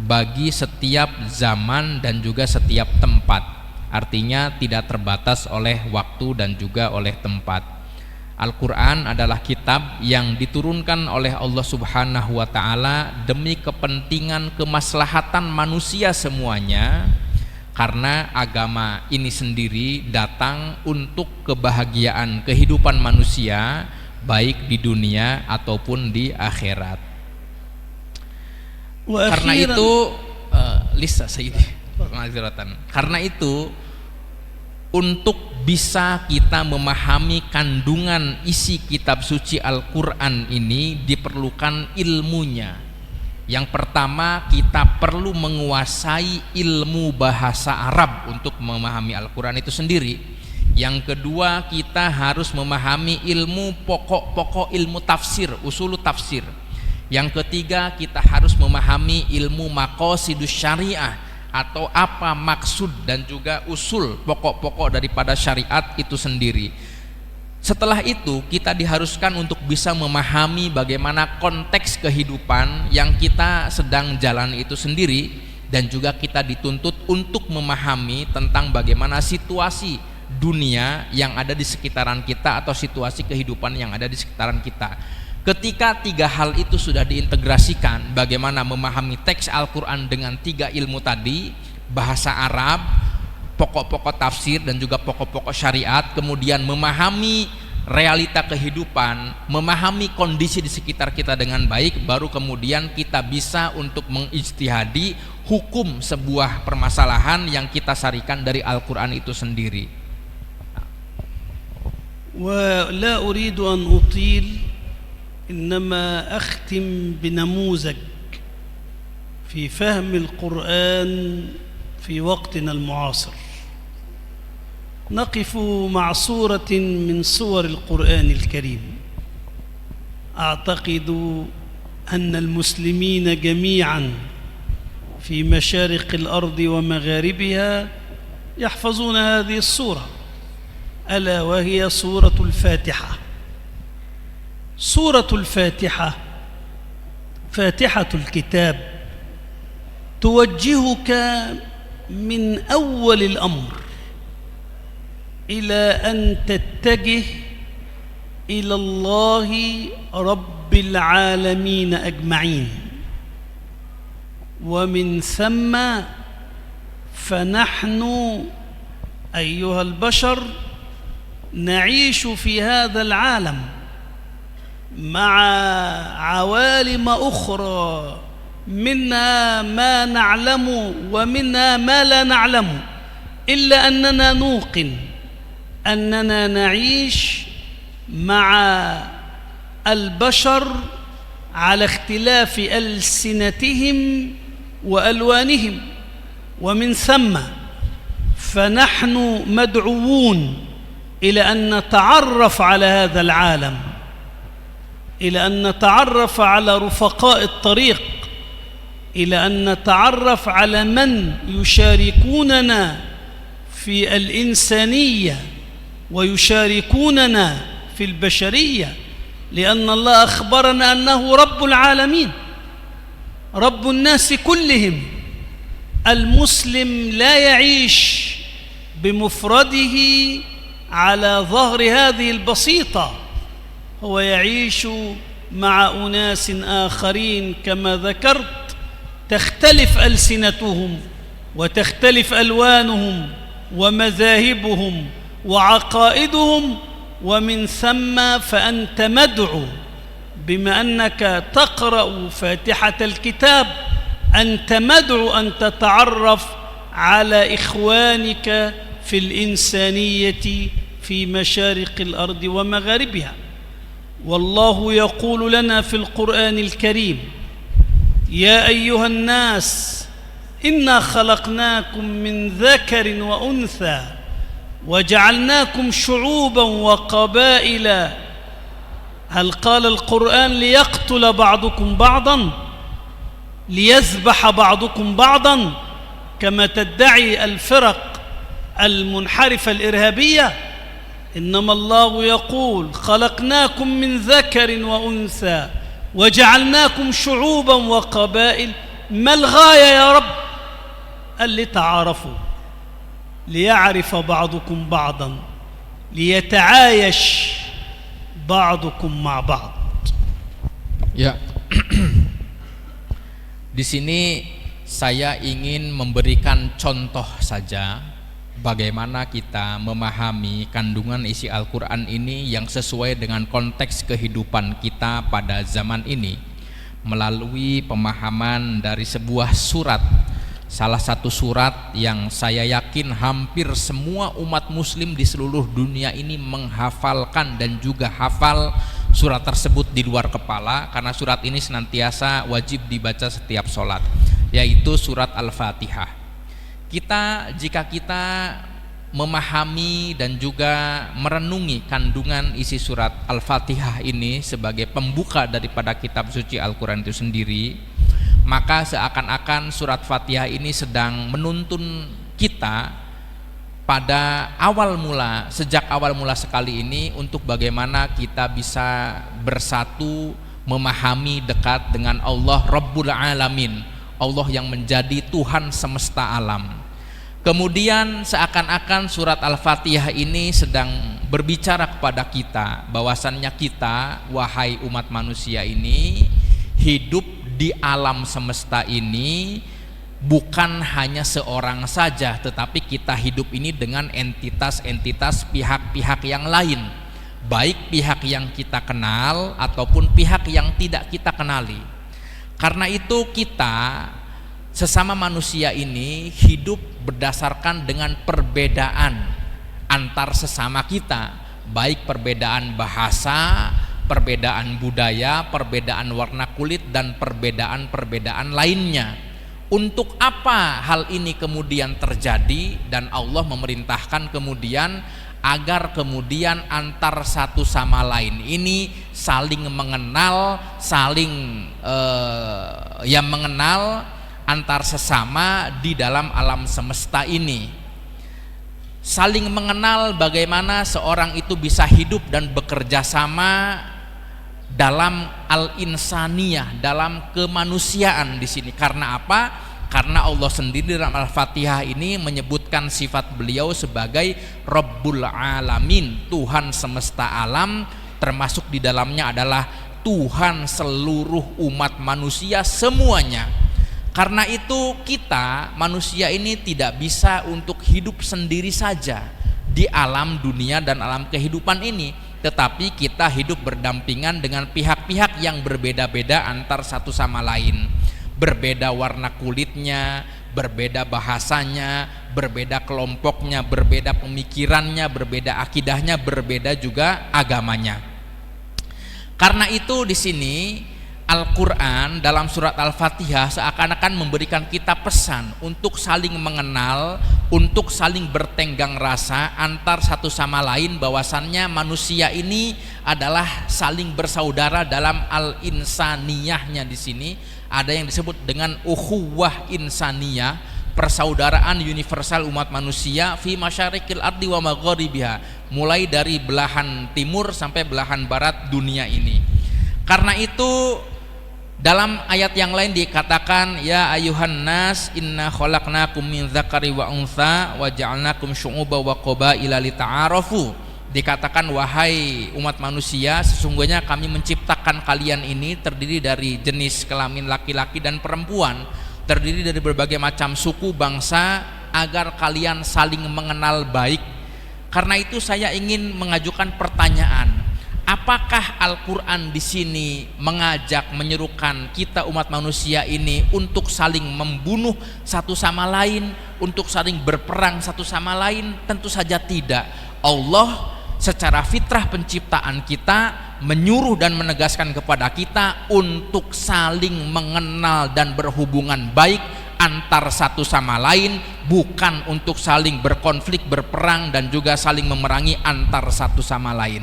bagi setiap zaman dan juga setiap tempat, artinya tidak terbatas oleh waktu dan juga oleh tempat. Al-Quran adalah kitab yang diturunkan oleh Allah Subhanahu wa Ta'ala demi kepentingan kemaslahatan manusia semuanya, karena agama ini sendiri datang untuk kebahagiaan kehidupan manusia baik di dunia ataupun di akhirat. Karena itu karena itu untuk bisa kita memahami kandungan isi kitab suci Al-Quran ini diperlukan ilmunya. Yang pertama, kita perlu menguasai ilmu bahasa Arab untuk memahami Al-Quran itu sendiri. Yang kedua, kita harus memahami ilmu pokok-pokok ilmu tafsir, usul tafsir. Yang ketiga, kita harus memahami ilmu maqasidus syariah, atau apa maksud dan juga usul pokok-pokok daripada syariat itu sendiri. Setelah itu kita diharuskan untuk bisa memahami bagaimana konteks kehidupan yang kita sedang jalani itu sendiri, dan juga kita dituntut untuk memahami tentang bagaimana situasi dunia yang ada di sekitaran kita atau situasi kehidupan yang ada di sekitaran kita. Ketika tiga hal itu sudah diintegrasikan, bagaimana memahami teks Al-Quran dengan tiga ilmu tadi, bahasa Arab, pokok-pokok tafsir dan juga pokok-pokok syariat, kemudian memahami realita kehidupan, memahami kondisi di sekitar kita dengan baik, baru kemudian kita bisa untuk mengijtihadi hukum sebuah permasalahan yang kita sarikan dari Al-Quran itu sendiri. Wa la uridu an util, إنما أختم بنموذج في فهم القرآن في وقتنا المعاصر. نقف مع سورة من سور القرآن الكريم. أعتقد أن المسلمين جميعا في مشارق الأرض ومغاربها يحفظون هذه السورة، ألا وهي سورة الفاتحة. سورة الفاتحة فاتحة الكتاب توجهك من أول الأمر إلى أن تتجه إلى الله رب العالمين أجمعين، ومن ثم فنحن أيها البشر نعيش في هذا العالم مع عوالم أخرى، منها ما نعلم ومنها ما لا نعلم، إلا أننا نوقن أننا نعيش مع البشر على اختلاف ألسنتهم وألوانهم، ومن ثم فنحن مدعوون إلى أن نتعرف على هذا العالم، إلى أن نتعرف على رفقاء الطريق، إلى أن نتعرف على من يشاركوننا في الإنسانية ويشاركوننا في البشرية، لأن الله أخبرنا أنه رب العالمين، رب الناس كلهم. المسلم لا يعيش بمفرده على ظهر هذه البسيطة، هو يعيش مع أناس آخرين كما ذكرت، تختلف ألسنتهم وتختلف ألوانهم ومذاهبهم وعقائدهم، ومن ثم فأنت مدعو بما أنك تقرأ فاتحة الكتاب، أنت مدعو أن تتعرف على إخوانك في الإنسانية في مشارق الأرض ومغاربها. والله يقول لنا في القرآن الكريم: يا أيها الناس إنا خلقناكم من ذكر وأنثى وجعلناكم شعوبا وقبائل. هل قال القرآن ليقتل بعضكم بعضا، ليذبح بعضكم بعضا كما تدعي الفرق المنحرفة الإرهابية؟ إنما الله يقول: خلقناكم من ذكر وأنثى وجعلناكم شعوبا وقبائل. ما الغاية يا رب؟ قال: لتعارفوا، ليعرف بعضكم بعضا، ليتعايش بعضكم مع بعض. Ya. Di sini saya ingin memberikan contoh saja bagaimana kita memahami kandungan isi Al-Quran ini yang sesuai dengan konteks kehidupan kita pada zaman ini melalui pemahaman dari sebuah surat, salah satu surat yang saya yakin hampir semua umat muslim di seluruh dunia ini menghafalkan dan juga hafal surat tersebut di luar kepala, karena surat ini senantiasa wajib dibaca setiap sholat, yaitu surat Al-Fatihah. Jika kita memahami dan juga merenungi kandungan isi surat Al-Fatihah ini sebagai pembuka daripada kitab suci Al-Quran itu sendiri, maka seakan-akan surat Fatihah ini sedang menuntun kita pada sejak awal mula sekali ini untuk bagaimana kita bisa bersatu, memahami dekat dengan Allah Rabbul Alamin, Allah yang menjadi Tuhan semesta alam. Kemudian seakan-akan surat Al-Fatihah ini sedang berbicara kepada kita bahwasannya kita, wahai umat manusia ini, hidup di alam semesta ini bukan hanya seorang saja, tetapi kita hidup ini dengan entitas-entitas pihak-pihak yang lain, baik pihak yang kita kenal ataupun pihak yang tidak kita kenali. Karena itu kita sesama manusia ini hidup berdasarkan dengan perbedaan antar sesama kita, baik perbedaan bahasa, perbedaan budaya, perbedaan warna kulit, dan perbedaan-perbedaan lainnya. Untuk apa hal ini kemudian terjadi? Dan Allah memerintahkan kemudian agar kemudian antar satu sama lain ini saling mengenal, mengenal antar sesama di dalam alam semesta ini. Saling mengenal bagaimana seorang itu bisa hidup dan bekerja sama dalam al-insaniyah, dalam kemanusiaan di sini. Karena apa? Karena Allah sendiri dalam Al-Fatihah ini menyebutkan sifat beliau sebagai Rabbul Alamin, Tuhan semesta alam, termasuk di dalamnya adalah Tuhan seluruh umat manusia semuanya. Karena itu kita manusia ini tidak bisa untuk hidup sendiri saja di alam dunia dan alam kehidupan ini, tetapi kita hidup berdampingan dengan pihak-pihak yang berbeda-beda antar satu sama lain, berbeda warna kulitnya, berbeda bahasanya, berbeda kelompoknya, berbeda pemikirannya, berbeda akidahnya, berbeda juga agamanya. Karena itu di sini Al-Quran dalam surat Al-Fatihah seakan-akan memberikan kita pesan untuk saling mengenal, untuk saling bertenggang rasa antar satu sama lain, bahwasannya manusia ini adalah saling bersaudara. Dalam al-insaniyahnya di sini ada yang disebut dengan ukhuwah insaniyah, persaudaraan universal umat manusia fi masyariqil ardi wa magharibiha, mulai dari belahan timur sampai belahan barat dunia ini. Karena itu dalam ayat yang lain dikatakan, ya ayuhan nas inna khalaqnakum min dzakari wa untha wa ja'alnakum syu'uban wa qabaila lita'arafu. Dikatakan, wahai umat manusia, sesungguhnya kami menciptakan kalian ini terdiri dari jenis kelamin laki-laki dan perempuan, terdiri dari berbagai macam suku bangsa, agar kalian saling mengenal baik. Karena itu saya ingin mengajukan pertanyaan, apakah Al-Quran di sini mengajak, menyerukan kita umat manusia ini untuk saling membunuh satu sama lain, untuk saling berperang satu sama lain? Tentu saja tidak. Allah secara fitrah penciptaan kita menyuruh dan menegaskan kepada kita untuk saling mengenal dan berhubungan baik antar satu sama lain, bukan untuk saling berkonflik, berperang, dan juga saling memerangi antar satu sama lain.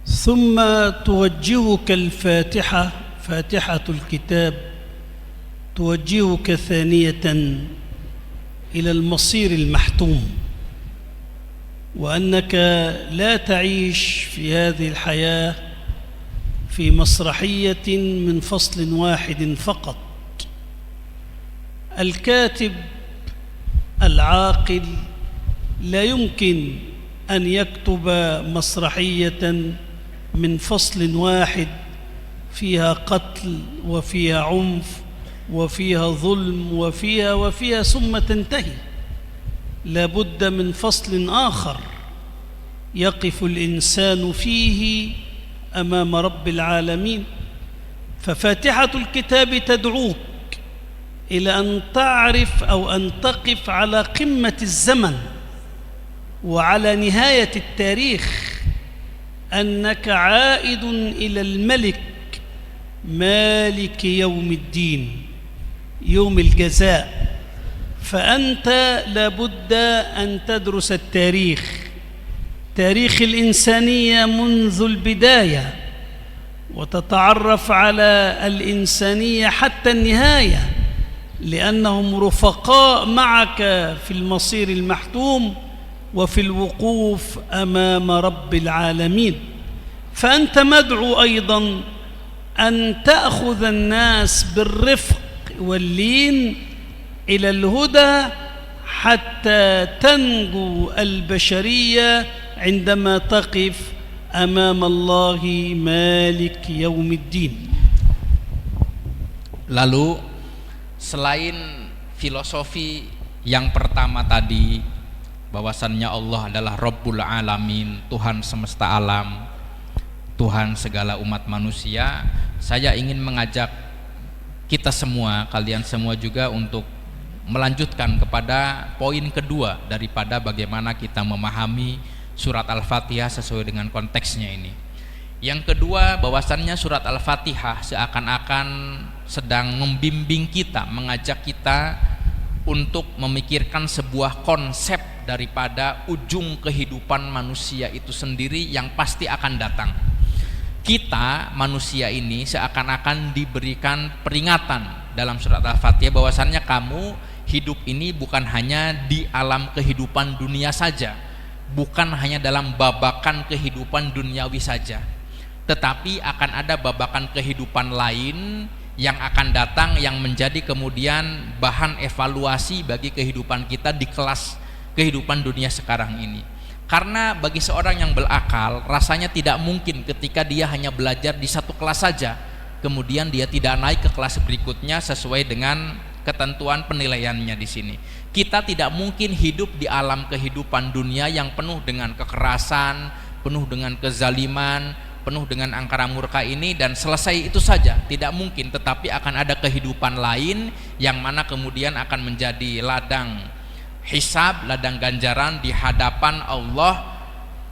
ثم توجهك الفاتحة، فاتحة الكتاب توجهك ثانية إلى المصير المحتوم، وأنك لا تعيش في هذه الحياة في مسرحية من فصل واحد فقط. الكاتب العاقل لا يمكن أن يكتب مسرحية من فصل واحد فيها قتل وفيها عنف وفيها ظلم وفيها ثم تنتهي. لا بد من فصل آخر يقف الإنسان فيه أمام رب العالمين. ففاتحة الكتاب تدعوك إلى أن تعرف أو أن تقف على قمة الزمن وعلى نهاية التاريخ، أنك عائد إلى الملك مالك يوم الدين، يوم الجزاء. فأنت لابد أن تدرس التاريخ، تاريخ الإنسانية منذ البداية، وتتعرف على الإنسانية حتى النهاية، لأنهم رفقاء معك في المصير المحتوم وفي الوقوف أمام رب العالمين. فأنت مدعو أيضا أن تأخذ الناس بالرفق واللين إلى الهدى حتى تنجو البشرية عندما تقف أمام الله مالك يوم الدين. Lalu selain filosofi yang pertama tadi, bahwasannya Allah adalah Rabbul Alamin, Tuhan semesta alam, Tuhan segala umat manusia, saya ingin mengajak kita semua, kalian semua juga, untuk melanjutkan kepada poin kedua daripada bagaimana kita memahami surat Al-Fatihah sesuai dengan konteksnya ini. Yang kedua, bahwasannya surat Al-Fatihah seakan-akan sedang membimbing kita, mengajak kita untuk memikirkan sebuah konsep daripada ujung kehidupan manusia itu sendiri yang pasti akan datang. Kita manusia ini seakan-akan diberikan peringatan dalam surat Al-Fatihah bahwasannya kamu hidup ini bukan hanya di alam kehidupan dunia saja, bukan hanya dalam babakan kehidupan duniawi saja, tetapi akan ada babakan kehidupan lain yang akan datang, yang menjadi kemudian bahan evaluasi bagi kehidupan kita di kelas kehidupan dunia sekarang ini. Karena bagi seorang yang berakal, rasanya tidak mungkin ketika dia hanya belajar di satu kelas saja, kemudian dia tidak naik ke kelas berikutnya sesuai dengan ketentuan penilaiannya di sini. Kita tidak mungkin hidup di alam kehidupan dunia yang penuh dengan kekerasan, penuh dengan kezaliman, penuh dengan angkara murka ini dan selesai itu saja, tidak mungkin. Tetapi akan ada kehidupan lain yang mana kemudian akan menjadi ladang hisab, ladang ganjaran di hadapan Allah,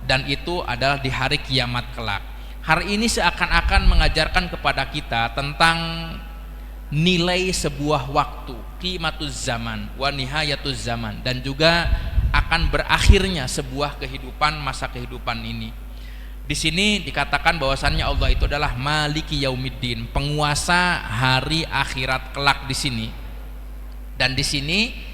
dan itu adalah di hari kiamat kelak. Hari ini seakan-akan mengajarkan kepada kita tentang nilai sebuah waktu, qimatuz zaman wa nihayatuz zaman, dan juga akan berakhirnya sebuah kehidupan, masa kehidupan ini. Di sini dikatakan bahwasannya Allah itu adalah Maliki Yaumiddin, penguasa hari akhirat kelak di sini. Dan di sini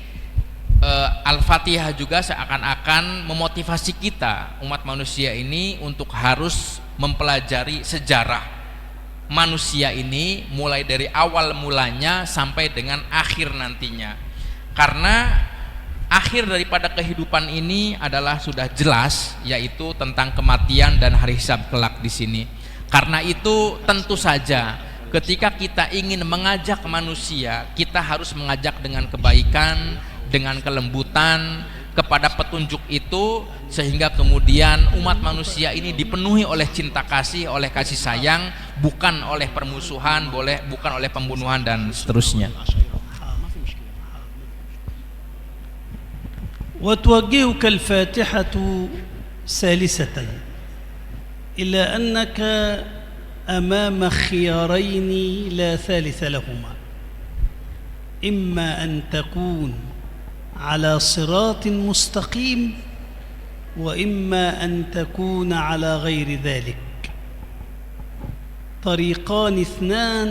Al-Fatihah juga seakan-akan memotivasi kita umat manusia ini untuk harus mempelajari sejarah manusia ini mulai dari awal mulanya sampai dengan akhir nantinya. Karena akhir daripada kehidupan ini adalah sudah jelas, yaitu tentang kematian dan hari hisab kelak di sini. Karena itu tentu saja ketika kita ingin mengajak manusia, kita harus mengajak dengan kebaikan, dengan kelembutan, kepada petunjuk itu, sehingga kemudian umat manusia ini dipenuhi oleh cinta kasih, oleh kasih sayang, bukan oleh permusuhan, bukan oleh pembunuhan dan seterusnya. وتوجهك الفاتحة ثالثة إلى أنك أمام خيارين لا ثالث لهما، إما أن تكون على صراط مستقيم وإما أن تكون على غير ذلك، طريقان اثنان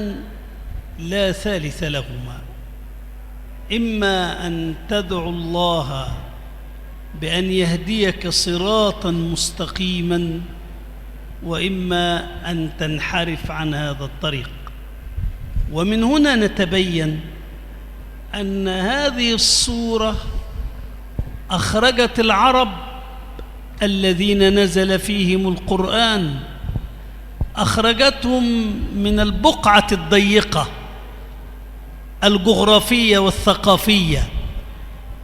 لا ثالث لهما، إما أن تدعو الله بأن يهديك صراطا مستقيما وإما أن تنحرف عن هذا الطريق. ومن هنا نتبين أن هذه الصورة أخرجت العرب الذين نزل فيهم القرآن، أخرجتهم من البقعة الضيقة الجغرافية والثقافية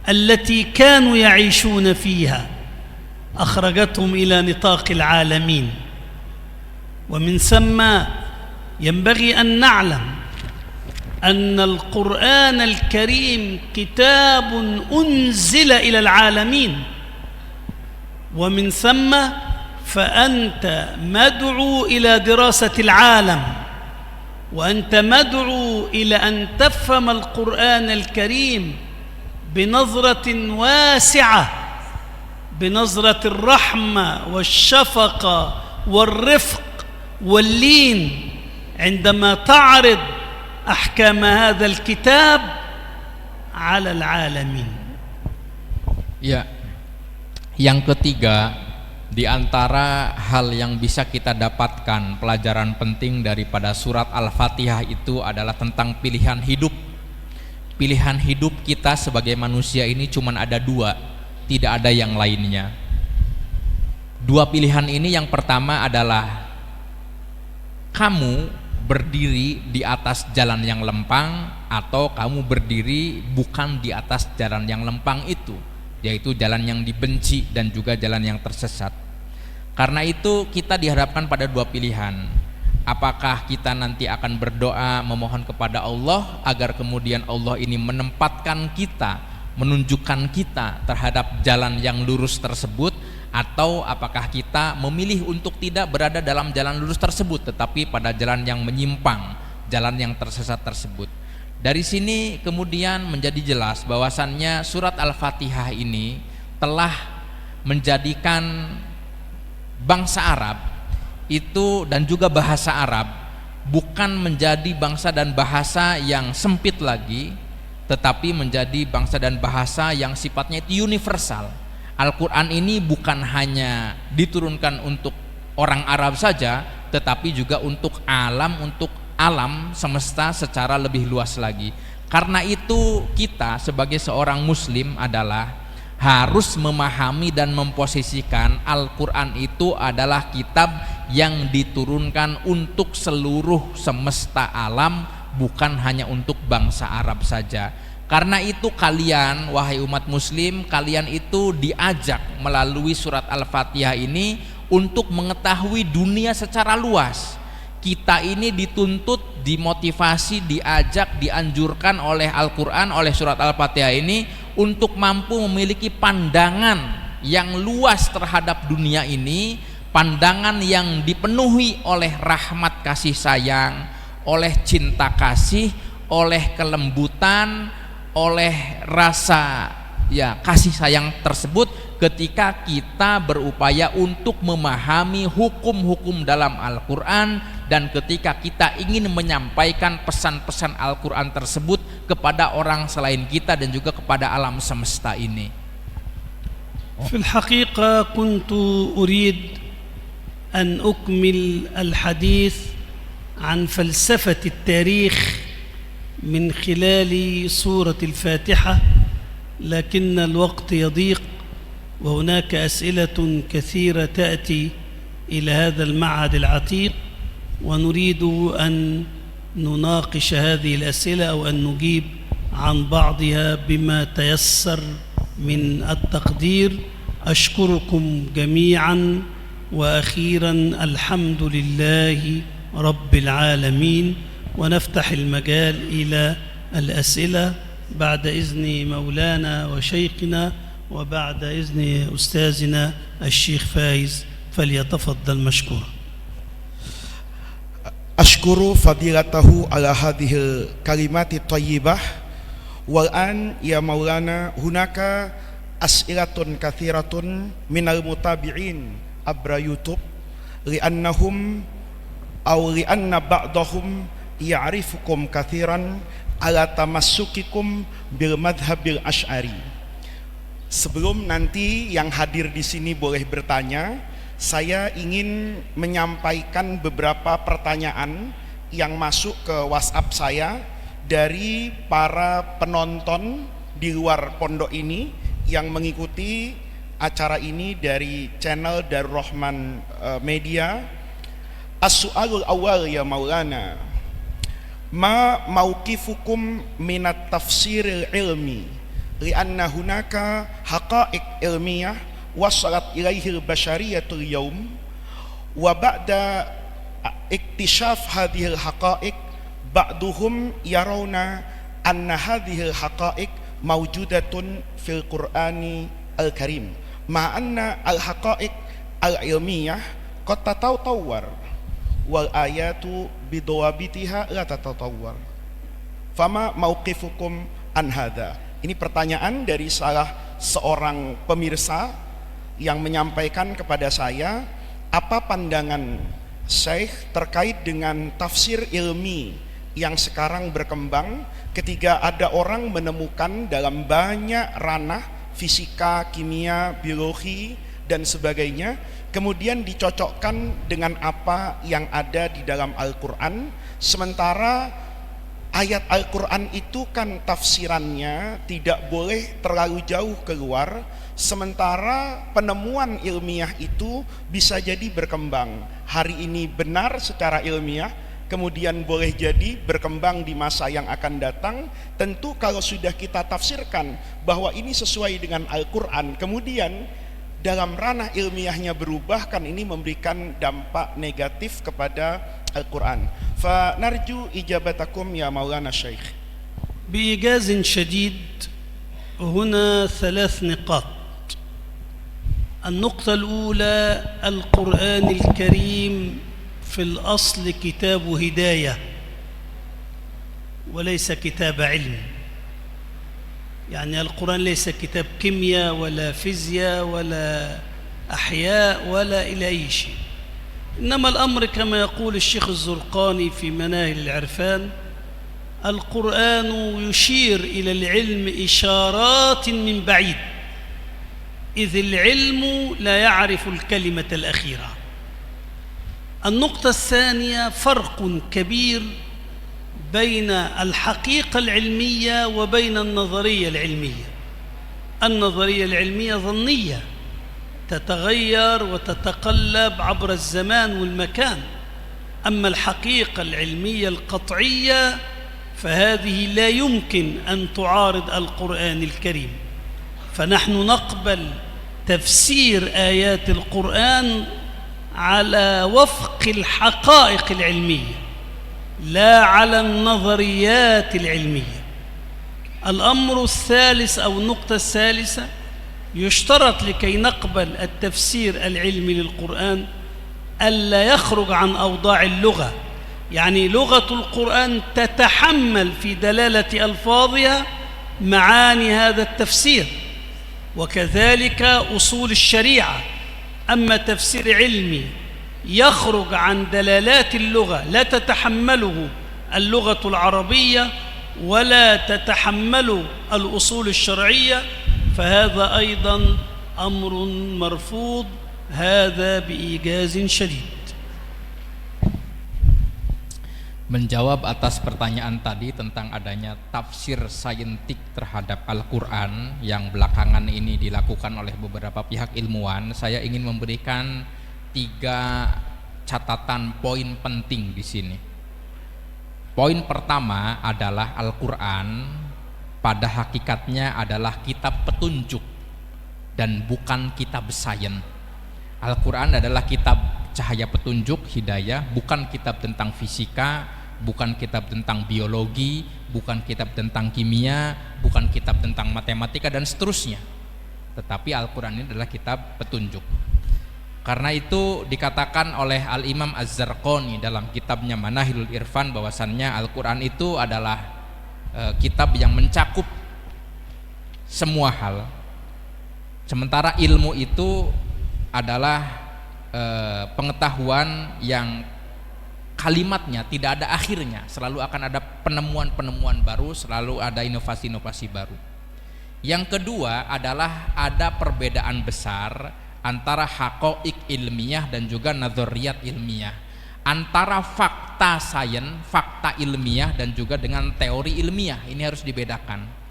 التي كانوا يعيشون فيها، أخرجتهم إلى نطاق العالمين. ومن ثم ينبغي أن نعلم أن القرآن الكريم كتاب أنزل إلى العالمين، ومن ثم فأنت مدعو إلى دراسة العالم، وأنت مدعو إلى أن تفهم القرآن الكريم بنظرة واسعة، بنظرة الرحمة والشفقة والرفق واللين عندما تعرض أحكام هذا الكتاب على العالمين. Ya, yang ketiga, di antara hal yang bisa kita dapatkan pelajaran penting daripada surat Al-Fatihah itu adalah tentang pilihan hidup. Pilihan hidup kita sebagai manusia ini cuma ada dua, tidak ada yang lainnya. Dua pilihan ini, yang pertama adalah kamu berdiri di atas jalan yang lempang, atau kamu berdiri bukan di atas jalan yang lempang itu, yaitu jalan yang dibenci dan juga jalan yang tersesat. Karena itu kita dihadapkan pada dua pilihan. Apakah kita nanti akan berdoa memohon kepada Allah agar kemudian Allah ini menempatkan kita, menunjukkan kita terhadap jalan yang lurus tersebut, atau apakah kita memilih untuk tidak berada dalam jalan lurus tersebut tetapi pada jalan yang menyimpang, jalan yang tersesat tersebut. Dari sini kemudian menjadi jelas bahwasannya surat Al-Fatihah ini telah menjadikan bangsa Arab itu dan juga bahasa Arab bukan menjadi bangsa dan bahasa yang sempit lagi, tetapi menjadi bangsa dan bahasa yang sifatnya itu universal. Al-Quran ini bukan hanya diturunkan untuk orang Arab saja, tetapi juga untuk alam semesta secara lebih luas lagi. Karena itu kita sebagai seorang muslim adalah harus memahami dan memposisikan Al-Quran itu adalah kitab yang diturunkan untuk seluruh semesta alam, bukan hanya untuk bangsa Arab saja. Karena itu kalian, wahai umat muslim, kalian itu diajak melalui surat Al-Fatihah ini untuk mengetahui dunia secara luas. Kita ini dituntut, dimotivasi, diajak, dianjurkan oleh Al-Quran, oleh surat Al-Fatihah ini untuk mampu memiliki pandangan yang luas terhadap dunia ini, pandangan yang dipenuhi oleh rahmat kasih sayang, oleh cinta kasih, oleh kelembutan, oleh rasa kasih sayang tersebut ketika kita berupaya untuk memahami hukum-hukum dalam Al-Quran, dan ketika kita ingin menyampaikan pesan-pesan Al-Quran tersebut kepada orang selain kita dan juga kepada alam semesta ini. في الحقيقة كنت أريد أن أكمل الحديث عن فلسفة التاريخ من خلال سورة الفاتحة، لكن الوقت يضيق وهناك أسئلة كثيرة تأتي إلى هذا المعهد العتيق، ونريد أن نناقش هذه الأسئلة أو أن نجيب عن بعضها بما تيسر من التقدير. أشكركم جميعا، وأخيرا الحمد لله رب العالمين، ونفتح المجال إلى الأسئلة بعد إذن مولانا وشيخنا وبعد إذن أستاذنا الشيخ فايز، فليتفضل مشكورا. أشكر فضيلته على هذه الكلمات الطيبة. والآن يا مولانا هناك أسئلة كثيرة من المتابعين عبر يوتيوب، لأن بعضهم يعرفكم كثيرا على تمسككم بالمذهب الأشعري. Sebelum nanti yang hadir di sini boleh bertanya, saya ingin menyampaikan beberapa pertanyaan yang masuk ke WhatsApp saya dari para penonton di luar pondok ini yang mengikuti acara ini dari channel Darul Rahman Media. As-su'alul awal ya Maulana, ma mauqifukum minat tafsir ilmi lianna hunaka haqa'iq ilmiyah wasalat ilaihil basyariyatul yaum, wa ba'da iktisyaf hadhil haqa'iq ba'duhum yarawna anna hadhil haqa'iq mawjudatun fil Qur'ani al-Karim ma anna al-haqa'iq al-ilmiyah qad tatawwar wal ayatu bidawabitiha la tatawwar, fama mauqifukum an hadha. Ini pertanyaan dari salah seorang pemirsa yang menyampaikan kepada saya, apa pandangan Syekh terkait dengan tafsir ilmi yang sekarang berkembang ketika ada orang menemukan dalam banyak ranah fisika, kimia, biologi dan sebagainya, kemudian dicocokkan dengan apa yang ada di dalam Al-Quran, sementara ayat Al-Quran itu kan tafsirannya tidak boleh terlalu jauh keluar, sementara penemuan ilmiah itu bisa jadi berkembang. Hari ini benar secara ilmiah, kemudian boleh jadi berkembang di masa yang akan datang. Tentu kalau sudah kita tafsirkan bahwa ini sesuai dengan Al-Quran, kemudian dalam ranah ilmiahnya berubah, kan ini memberikan dampak negatif kepada Al-Quran. Fa narju ijabatakum ya Maulana Syekh. بإيجاز شديد هنا 3 نقاط. النقطة الأولى: القرآن الكريم في الأصل كتاب هداية وليس كتاب علم. يعني القرآن ليس كتاب كيمياء ولا فيزياء ولا أحياء ولا إلى أي شيء، إنما الأمر كما يقول الشيخ الزرقاني في مناهل العرفان: القرآن يشير إلى العلم إشارات من بعيد، إذ العلم لا يعرف الكلمة الأخيرة. النقطة الثانية: فرق كبير بين الحقيقة العلمية وبين النظرية العلمية. النظرية العلمية ظنية تتغير وتتقلب عبر الزمان والمكان، أما الحقيقة العلمية القطعية فهذه لا يمكن أن تعارض القرآن الكريم. فنحن نقبل تفسير آيات القرآن على وفق الحقائق العلمية لا على النظريات العلمية. الأمر الثالث أو النقطة الثالثة: يشترط لكي نقبل التفسير العلمي للقرآن ألا يخرج عن أوضاع اللغة، يعني لغة القرآن تتحمل في دلالة ألفاظها معاني هذا التفسير، وكذلك أصول الشريعة. أما تفسير علمي يخرج عن دلالات اللغة لا تتحمله اللغة العربية ولا تتحمله الأصول الشرعية، فهذا أيضا أمر مرفوض، هذا بإيجاز شديد. Menjawab atas pertanyaan tadi tentang adanya tafsir saintik terhadap Al-Quran yang belakangan ini dilakukan oleh beberapa pihak ilmuwan, saya ingin memberikan 3 catatan poin penting di sini. Poin pertama adalah Al-Quran pada hakikatnya adalah kitab petunjuk dan bukan kitab sains. Al-Quran adalah kitab cahaya petunjuk, hidayah, bukan kitab tentang fisika, bukan kitab tentang biologi, bukan kitab tentang kimia, bukan kitab tentang matematika dan seterusnya. Tetapi Al-Quran ini adalah kitab petunjuk. Karena itu dikatakan oleh Al-Imam Az-Zarqani dalam kitabnya Manahilul Irfan bahwasannya Al-Quran itu adalah kitab yang mencakup semua hal. Sementara ilmu itu adalah pengetahuan yang kalimatnya tidak ada akhirnya, selalu akan ada penemuan-penemuan baru, selalu ada inovasi-inovasi baru. Yang kedua adalah ada perbedaan besar antara haqaiq ilmiah dan juga nazariyat ilmiah, antara fakta sains, fakta ilmiah dan juga dengan teori ilmiah. Ini harus dibedakan.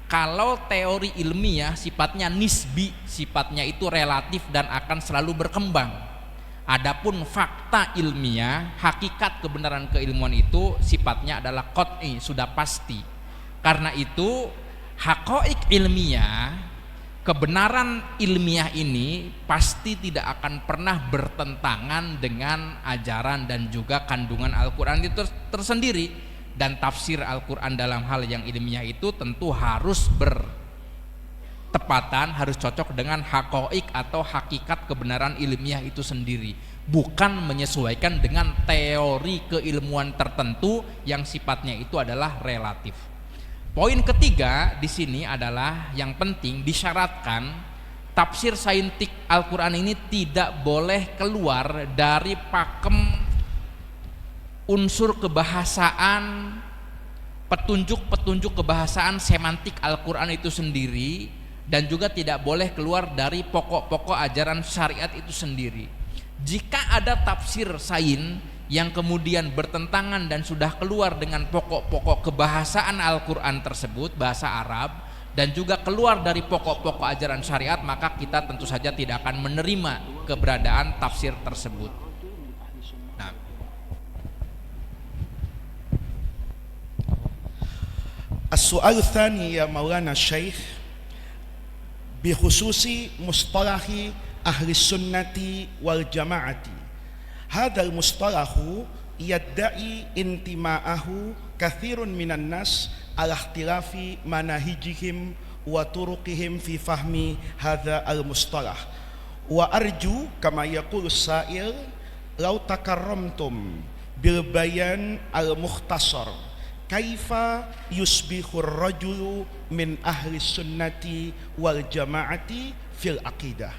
Kalau teori ilmiah sifatnya nisbi, sifatnya itu relatif dan akan selalu berkembang. Adapun fakta ilmiah, hakikat kebenaran keilmuan itu sifatnya adalah qat'i, sudah pasti. Karena itu haqaiq ilmiah, kebenaran ilmiah ini pasti tidak akan pernah bertentangan dengan ajaran dan juga kandungan Al-Quran itu tersendiri. Dan tafsir Al-Quran dalam hal yang ilmiah itu tentu harus bertepatan, harus cocok dengan haqaiq atau hakikat kebenaran ilmiah itu sendiri, bukan menyesuaikan dengan teori keilmuan tertentu yang sifatnya itu adalah relatif. Poin ketiga di sini adalah yang penting, disyaratkan tafsir saintik Al-Quran ini tidak boleh keluar dari pakem unsur kebahasaan, petunjuk-petunjuk kebahasaan semantik Al-Quran itu sendiri, dan juga tidak boleh keluar dari pokok-pokok ajaran syariat itu sendiri. Jika ada tafsir sains yang kemudian bertentangan dan sudah keluar dengan pokok-pokok kebahasaan Al-Quran tersebut, bahasa Arab, dan juga keluar dari pokok-pokok ajaran syariat, maka kita tentu saja tidak akan menerima keberadaan tafsir tersebut. السؤال الثاني يا مولانا الشيخ بخصوص مصطلح أهل السنة والجماعة. هذا المصطلح يدعي انتماءه كثير من الناس على اختلاف مناهجهم وطرقهم في فهم هذا المصطلح، وأرجو كما يقول السائل لو تكرمتم بالبيان المختصر كيف يصبح الرجل من أهل السنة والجماعة في العقيدة.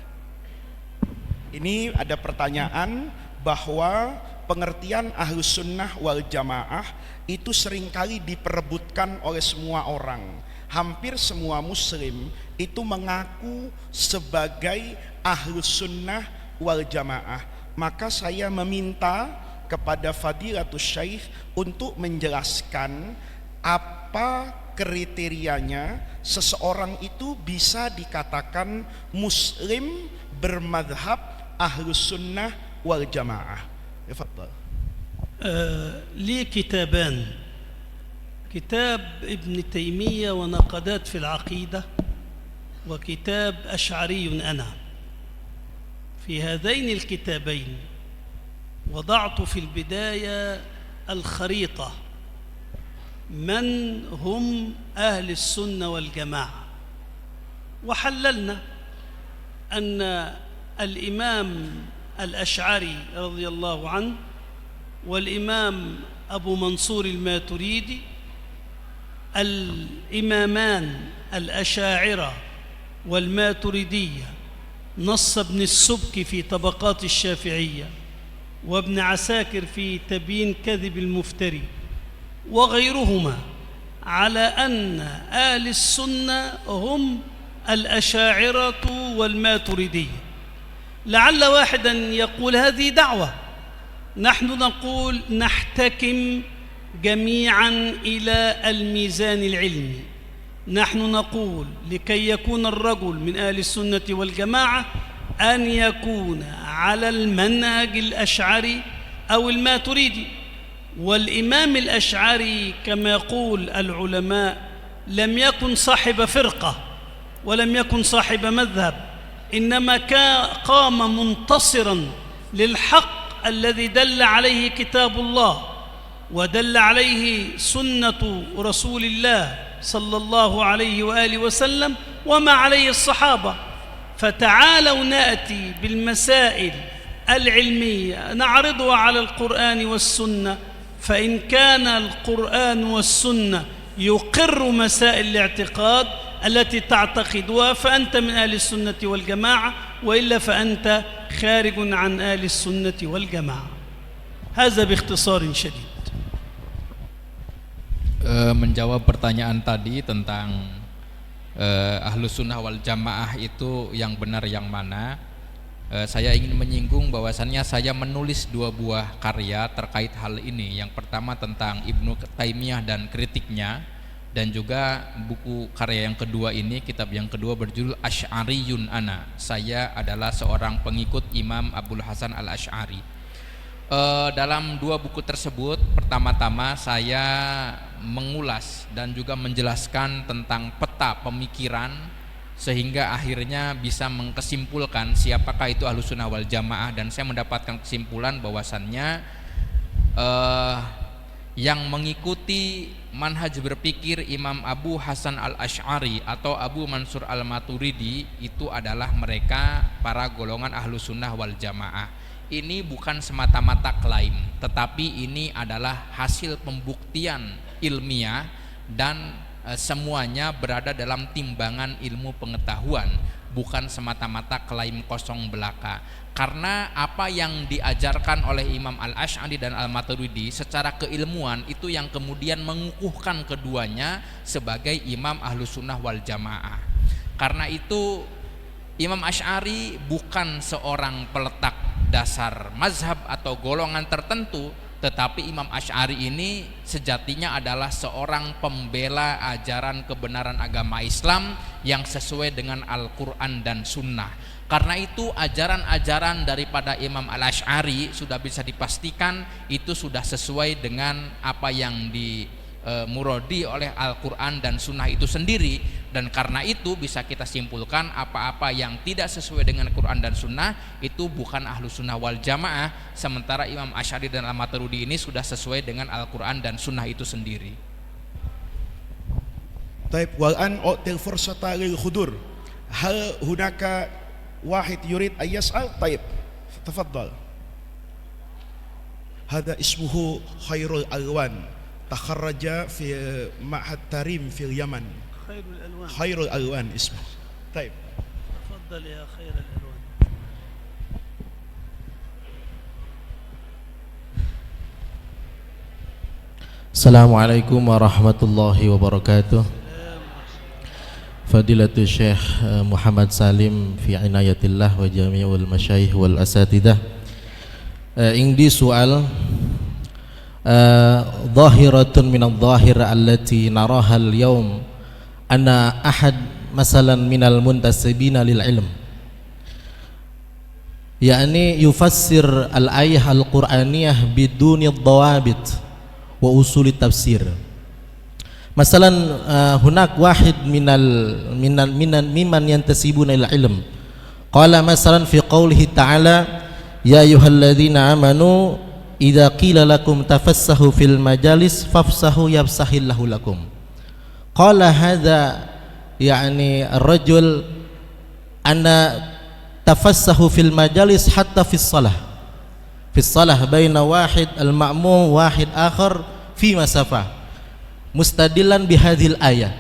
Ini ada pertanyaan bahwa pengertian Ahlus Sunnah wal Jamaah itu seringkali diperebutkan oleh semua orang. Hampir semua muslim itu mengaku sebagai Ahlus Sunnah wal Jamaah. Maka saya meminta kepada Fadilatul Syekh untuk menjelaskan apa kriterianya seseorang itu bisa dikatakan muslim bermadhab Ahlus Sunnah wal Jamaah. Tafadhal. لي كتابان، كتاب ابن تيمية ونقدات في العقيدة، وكتاب أشعري أنا. في هذين الكتابين وضعت في البداية الخريطة من هم أهل السنة والجماعة، وحللنا أن الإمام الأشعري رضي الله عنه والإمام أبو منصور الماتريدي الإمامان الأشاعرة والماتريدية، نص ابن السبكي في طبقات الشافعية وابن عساكر في تبيين كذب المفتري وغيرهما على أن أهل السنة هم الأشاعرة والماتريدية. لعل واحدا يقول هذه دعوة، نحن نقول نحتكم جميعا إلى الميزان العلمي. نحن نقول لكي يكون الرجل من أهل السنة والجماعة أن يكون على المنهج الأشعري أو الماتريدي. والإمام الأشعري كما يقول العلماء لم يكن صاحب فرقة ولم يكن صاحب مذهب، إنما قام منتصرا للحق الذي دل عليه كتاب الله ودل عليه سنة رسول الله صلى الله عليه وآله وسلم وما عليه الصحابة. فتعالوا نأتي بالمسائل العلمية نعرضها على القرآن والسنة، فإن كان القرآن والسنة يقر مسائل الاعتقاد التي تعتقدها فأنت من أهل السنة والجماعة، وإلا فأنت خارج عن أهل السنة والجماعة. هذا باختصار شديد. Menjawab pertanyaan tadi tentang Ahlus Sunnah wal Jamaah itu yang benar yang mana, saya ingin menyinggung bahwasannya saya menulis 2 buah karya terkait hal ini. Yang pertama tentang Ibnu Taimiyah dan kritiknya, dan juga buku karya yang kedua ini, kitab yang kedua berjudul Asy'ariyun Ana. Saya adalah seorang pengikut Imam Abul Hasan Al-Asy'ari. Dalam 2 buku tersebut, pertama-tama saya mengulas dan juga menjelaskan tentang peta pemikiran sehingga akhirnya bisa mengkesimpulkan siapakah itu Ahlus Sunnah wal Jamaah. Dan saya mendapatkan kesimpulan bahwasannya yang mengikuti manhaj berpikir Imam Abu Hasan Al-Asy'ari atau Abu Mansur Al-Maturidi itu adalah mereka para golongan Ahlus Sunnah wal Jamaah. Ini bukan semata-mata klaim, tetapi ini adalah hasil pembuktian ilmiah dan semuanya berada dalam timbangan ilmu pengetahuan, bukan semata-mata klaim kosong belaka. Karena apa yang diajarkan oleh Imam Al-Asy'ari dan Al-Maturidi secara keilmuan itu yang kemudian mengukuhkan keduanya sebagai imam Ahlus Sunnah wal Jamaah. Karena itu Imam Asy'ari bukan seorang peletak dasar mazhab atau golongan tertentu, tetapi Imam Asy'ari ini sejatinya adalah seorang pembela ajaran kebenaran agama Islam yang sesuai dengan Al-Quran dan Sunnah. Karena itu ajaran-ajaran daripada Imam Al-Asy'ari sudah bisa dipastikan itu sudah sesuai dengan apa yang dimuradi oleh Al-Quran dan Sunnah itu sendiri. Dan karena itu bisa kita simpulkan apa-apa yang tidak sesuai dengan Quran dan Sunnah itu bukan Ahlus Sunnah wal Jamaah. Sementara Imam Asy'ari dan Al-Maturidi ini sudah sesuai dengan Al-Quran dan Sunnah itu sendiri. Taib, wal'an u'til fursata lil khudur. Hal hunaka wahid yurid ayyas'al? Taib, tafaddal. Hada ismuhu Khairul Alwan, takharraja fi Ma'had Tarim fil Yaman. Khairul Alwan ismu. Taib. تفضل يا خير الألوان. Assalamualaikum warahmatullahi wabarakatuh. Fadilatul Syekh Muhammad Salim fi inayatillah wa jami'ul masyayikh wal asatidah. Indi soal zahiratun min adh-dhahir allati naraha al-yawm anna ahad masalan minal muntasibina lil ilm, yakni yufassir al-ayah al-Qur'aniyah biduni ad-dawabit wa usul tafsir. Masalan hunak wahid mimman yantasibuna ila ilm qala masalan fi qawlihi ta'ala ya ayyuhalladzina amanu idza qila lakum tafassahu fil majalis fafsahu yafsahillahu lakum. Qala hadza yani ar-rajul anna tafassahu fil majalis hatta fis salah baina wahid al-ma'mum wahid akhar fi masafah mustadillan bihadhil ayah,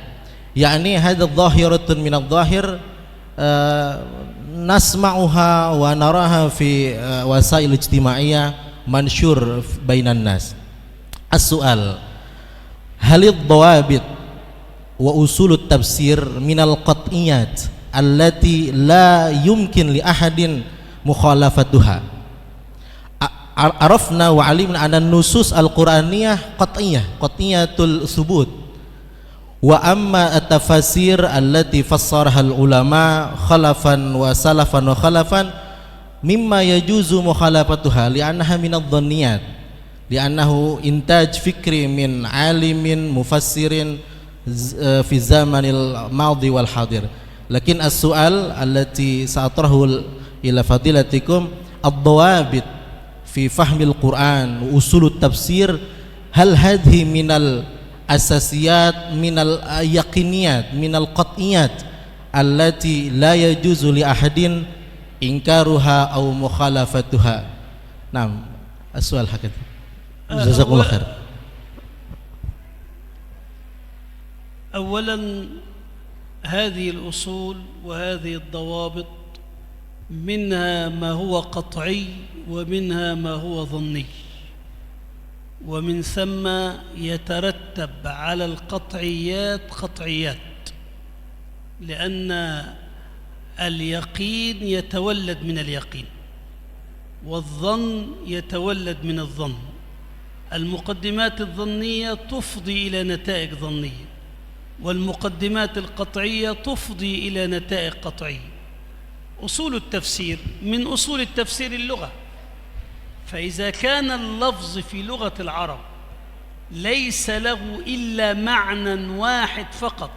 yakni hadha dhahiratun min adh-dhahir nasma'uha wa naraha fi wasail ijtimaiyah mansyur bainan nas. As-su'al, halid dhawabit wa usulut tafsir minal qat'iyat allati la yumkin li ahadin mukhalafatuha. Arafna wa alimna anna nusus al-Qur'aniyah qat'iyatul thubut, wa amma at-tafasir allati fassaraha al-ulama khalafan wa salafan wa khalafan mimma yajuzu mukhalafatuha li'annaha min adh-dhanniyat li'annahu intaj fikri min alimin mufassirin fi zamanil madhi wal hadir. Lakin as-su'al allati sa'atrahu ila fadilatikum ad-dawabit fi fahmil Quran usulut tafsir, hal hadhi minal asasiyat minal yaqiniyat minal qat'iyat allati la yajuzu li ahadin inkaruha aw mukhalafatuha. Naam, as-su'al hakika. Jazakumullah khair. أولا هذه الأصول وهذه الضوابط منها ما هو قطعي ومنها ما هو ظني، ومن ثم يترتب على القطعيات قطعيات، لأن اليقين يتولد من اليقين والظن يتولد من الظن. المقدمات الظنية تفضي إلى نتائج ظنية، والمقدمات القطعية تفضي إلى نتائج قطعية. أصول التفسير من أصول التفسير اللغة، فإذا كان اللفظ في لغة العرب ليس له إلا معنى واحد فقط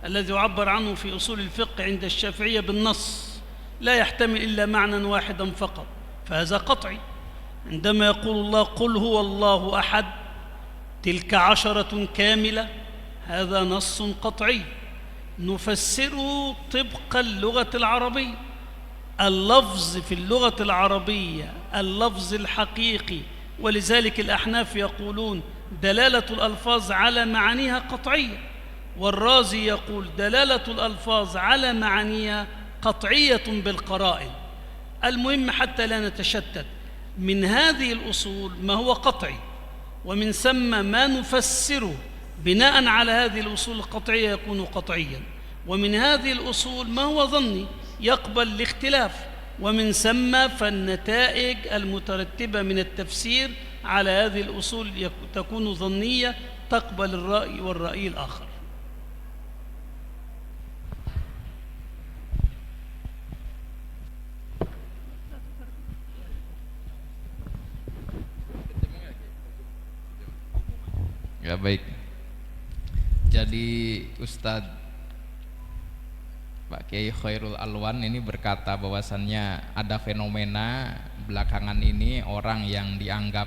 الذي يعبر عنه في أصول الفقه عند الشافعية بالنص، لا يحتمل إلا معنى واحدا فقط، فهذا قطعي. عندما يقول الله قل هو الله أحد تلك 10 كاملة، هذا نص قطعي نفسره طبق اللغة العربية. اللفظ في اللغة العربية اللفظ الحقيقي، ولذلك الأحناف يقولون دلالة الألفاظ على معانيها قطعية، والرازي يقول دلالة الألفاظ على معانيها قطعية بالقرائن. المهم حتى لا نتشتت، من هذه الأصول ما هو قطعي، ومن ثم ما نفسره بناء على هذه الأصول القطعية يكون قطعيا، ومن هذه الأصول ما هو ظني يقبل الاختلاف، ومن ثم فالنتائج المترتبة من التفسير على هذه الأصول تكون ظنية تقبل الرأي والرأي الآخر. Ya baik. Jadi Ustadz Pak Kiai Khairul Alwan ini berkata bahwasannya ada fenomena belakangan ini orang yang dianggap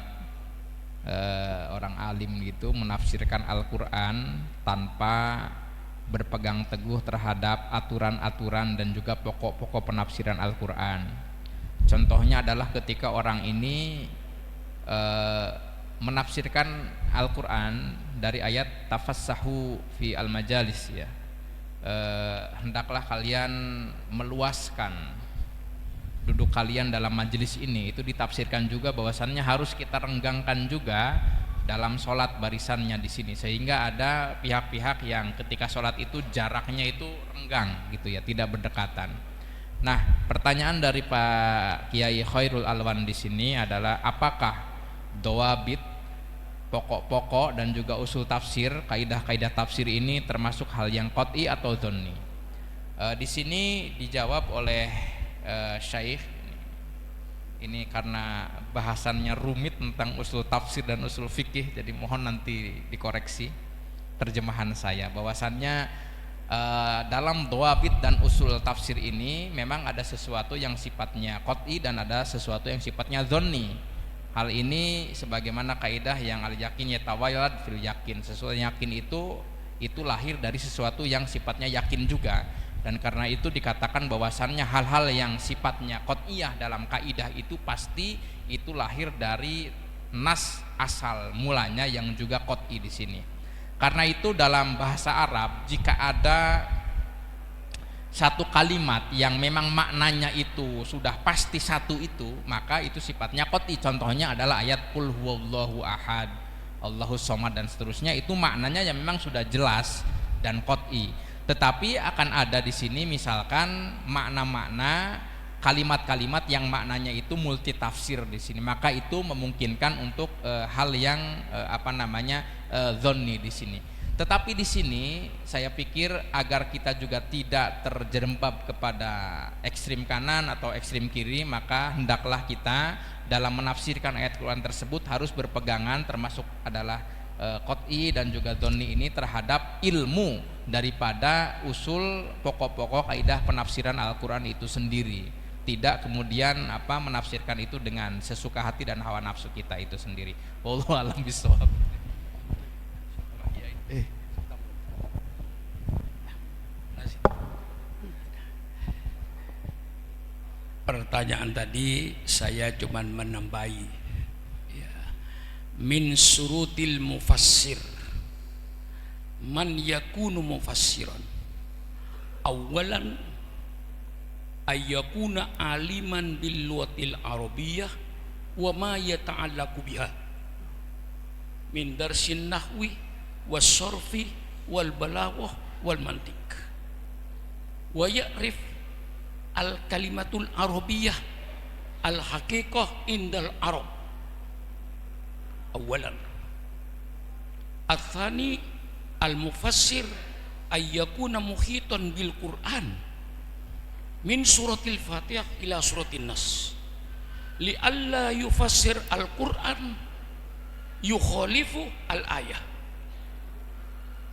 orang alim gitu menafsirkan Al-Quran tanpa berpegang teguh terhadap aturan-aturan dan juga pokok-pokok penafsiran Al-Quran. Contohnya adalah ketika orang ini menafsirkan Al-Quran dari ayat tafassahu fi al-majalis, ya, hendaklah kalian meluaskan duduk kalian dalam majelis ini. Itu ditafsirkan juga bahwasannya harus kita renggangkan juga dalam sholat barisannya di sini, sehingga ada pihak-pihak yang ketika sholat itu jaraknya itu renggang gitu ya, tidak berdekatan. Nah, pertanyaan dari Pak Kiai Khairul Alwan di sini adalah apakah dawabit, pokok-pokok dan juga usul tafsir, kaidah-kaidah tafsir ini termasuk hal yang qat'i atau dzanni? Di sini dijawab oleh Syekh. Ini karena bahasannya rumit tentang usul tafsir dan usul fikih, jadi mohon nanti dikoreksi terjemahan saya. Bahwasannya dalam dawabit dan usul tafsir ini memang ada sesuatu yang sifatnya qat'i dan ada sesuatu yang sifatnya dzanni. Hal ini sebagaimana kaidah yang al-yakin yatawallad fil yakin, sesuatu yang yakin itu lahir dari sesuatu yang sifatnya yakin juga. Dan karena itu dikatakan bahwasannya hal-hal yang sifatnya qat'iyah dalam kaidah itu pasti itu lahir dari nas asal mulanya yang juga qat'i di sini. Karena itu dalam bahasa Arab jika ada satu kalimat yang memang maknanya itu sudah pasti satu itu, maka itu sifatnya qat'i. Contohnya adalah ayat qul huwallahu ahad, Allahus somad dan seterusnya, itu maknanya yang memang sudah jelas dan qat'i. Tetapi akan ada di sini misalkan makna-makna kalimat-kalimat yang maknanya itu multi tafsir di sini, maka itu memungkinkan untuk hal yang dzanni di sini. Tetapi di sini saya pikir agar kita juga tidak terjerembab kepada ekstrim kanan atau ekstrim kiri, maka hendaklah kita dalam menafsirkan ayat Quran tersebut harus berpegangan termasuk adalah qat'i dan juga dzanni ini terhadap ilmu daripada usul pokok-pokok kaidah penafsiran Al-Quran itu sendiri, tidak kemudian menafsirkan itu dengan sesuka hati dan hawa nafsu kita itu sendiri. Wallahu a'lam bishawab. Pertanyaan tadi saya cuman menambahi ya. Min surutil mufassir man yakunu mufassiran awalan ayyakuna aliman bil lughatil arabiyyah wa ma yata'allaqu biha min darsin nahwi was sarfi wal balaghah wal mantiq wa ya'rif al kalimatul arabiyyah al haqiqah indal arab awalan. Atsani al mufassir ayyakuna muhitan bil Qur'an min suratil Fatihah ila suratin Nas li alla yufassir al Qur'an yukhalifu al ayah,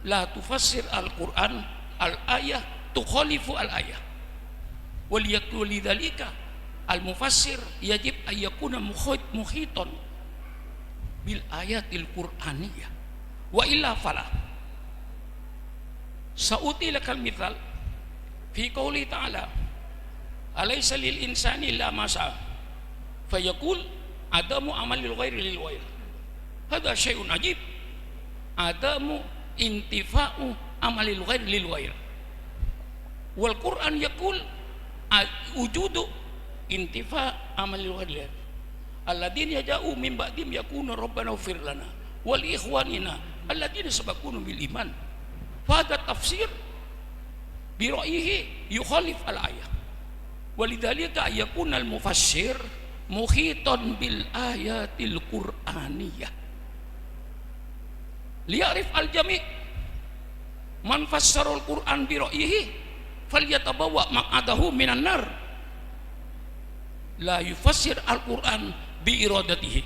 la tufassir al Qur'an al ayah tukhalifu al ayah. Walidhalika al mufassir yajib ayyakuna muhitan bil ayatil qur'aniyah wa illa fala. Sa'uti lakal mithal fi qouli ta'ala alaysa lil insani illa ma sa'a fayaqul adamu amalil ghairi lil ghair. Hadha syai'un ajib, adamu intifa'u amalil ghairi lil ghair. Wal Qur'an yaqul wujudu intifa' amalil ghair alladzina ja'u min ba'dim yakunu rabbana ighfir lana wal ikhwanina alladzina sabaquna bil iman. Fahada tafsir bi ra'yihi yukhalif al ayah. Walidhalika yakuna al mufassir muhitan bil ayatil qur'aniyah liya'rif al jami' man fassara al qur'an bi ra'yihi falyatabawa maq'adahu minan nar. La yufassir al qur'an bi iradatihi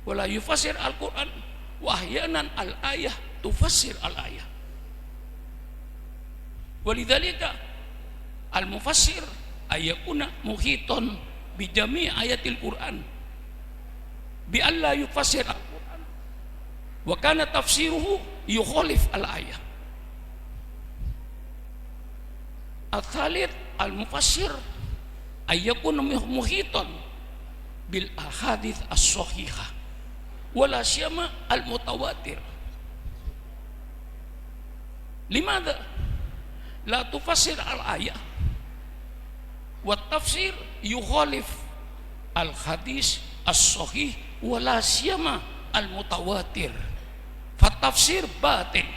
wa la yufassir al qur'an wa ahyanan al ayah tufassir al ayah. Walidhalika al mufassir ayakuna muhitan bi jami' ayatil qur'an bi alla yufassir al qur'an wa kana tafsiruhu yukhalif al ayah. Al-thalith al-mufassir ayyakuna muhitan bil ahadits as-sahihah wala siyama al-mutawatir. Limadha la tufassir al-ayah wa tafsir yukhalif al-hadis as-sahih wala siyama al-mutawatir fa tafsir batil.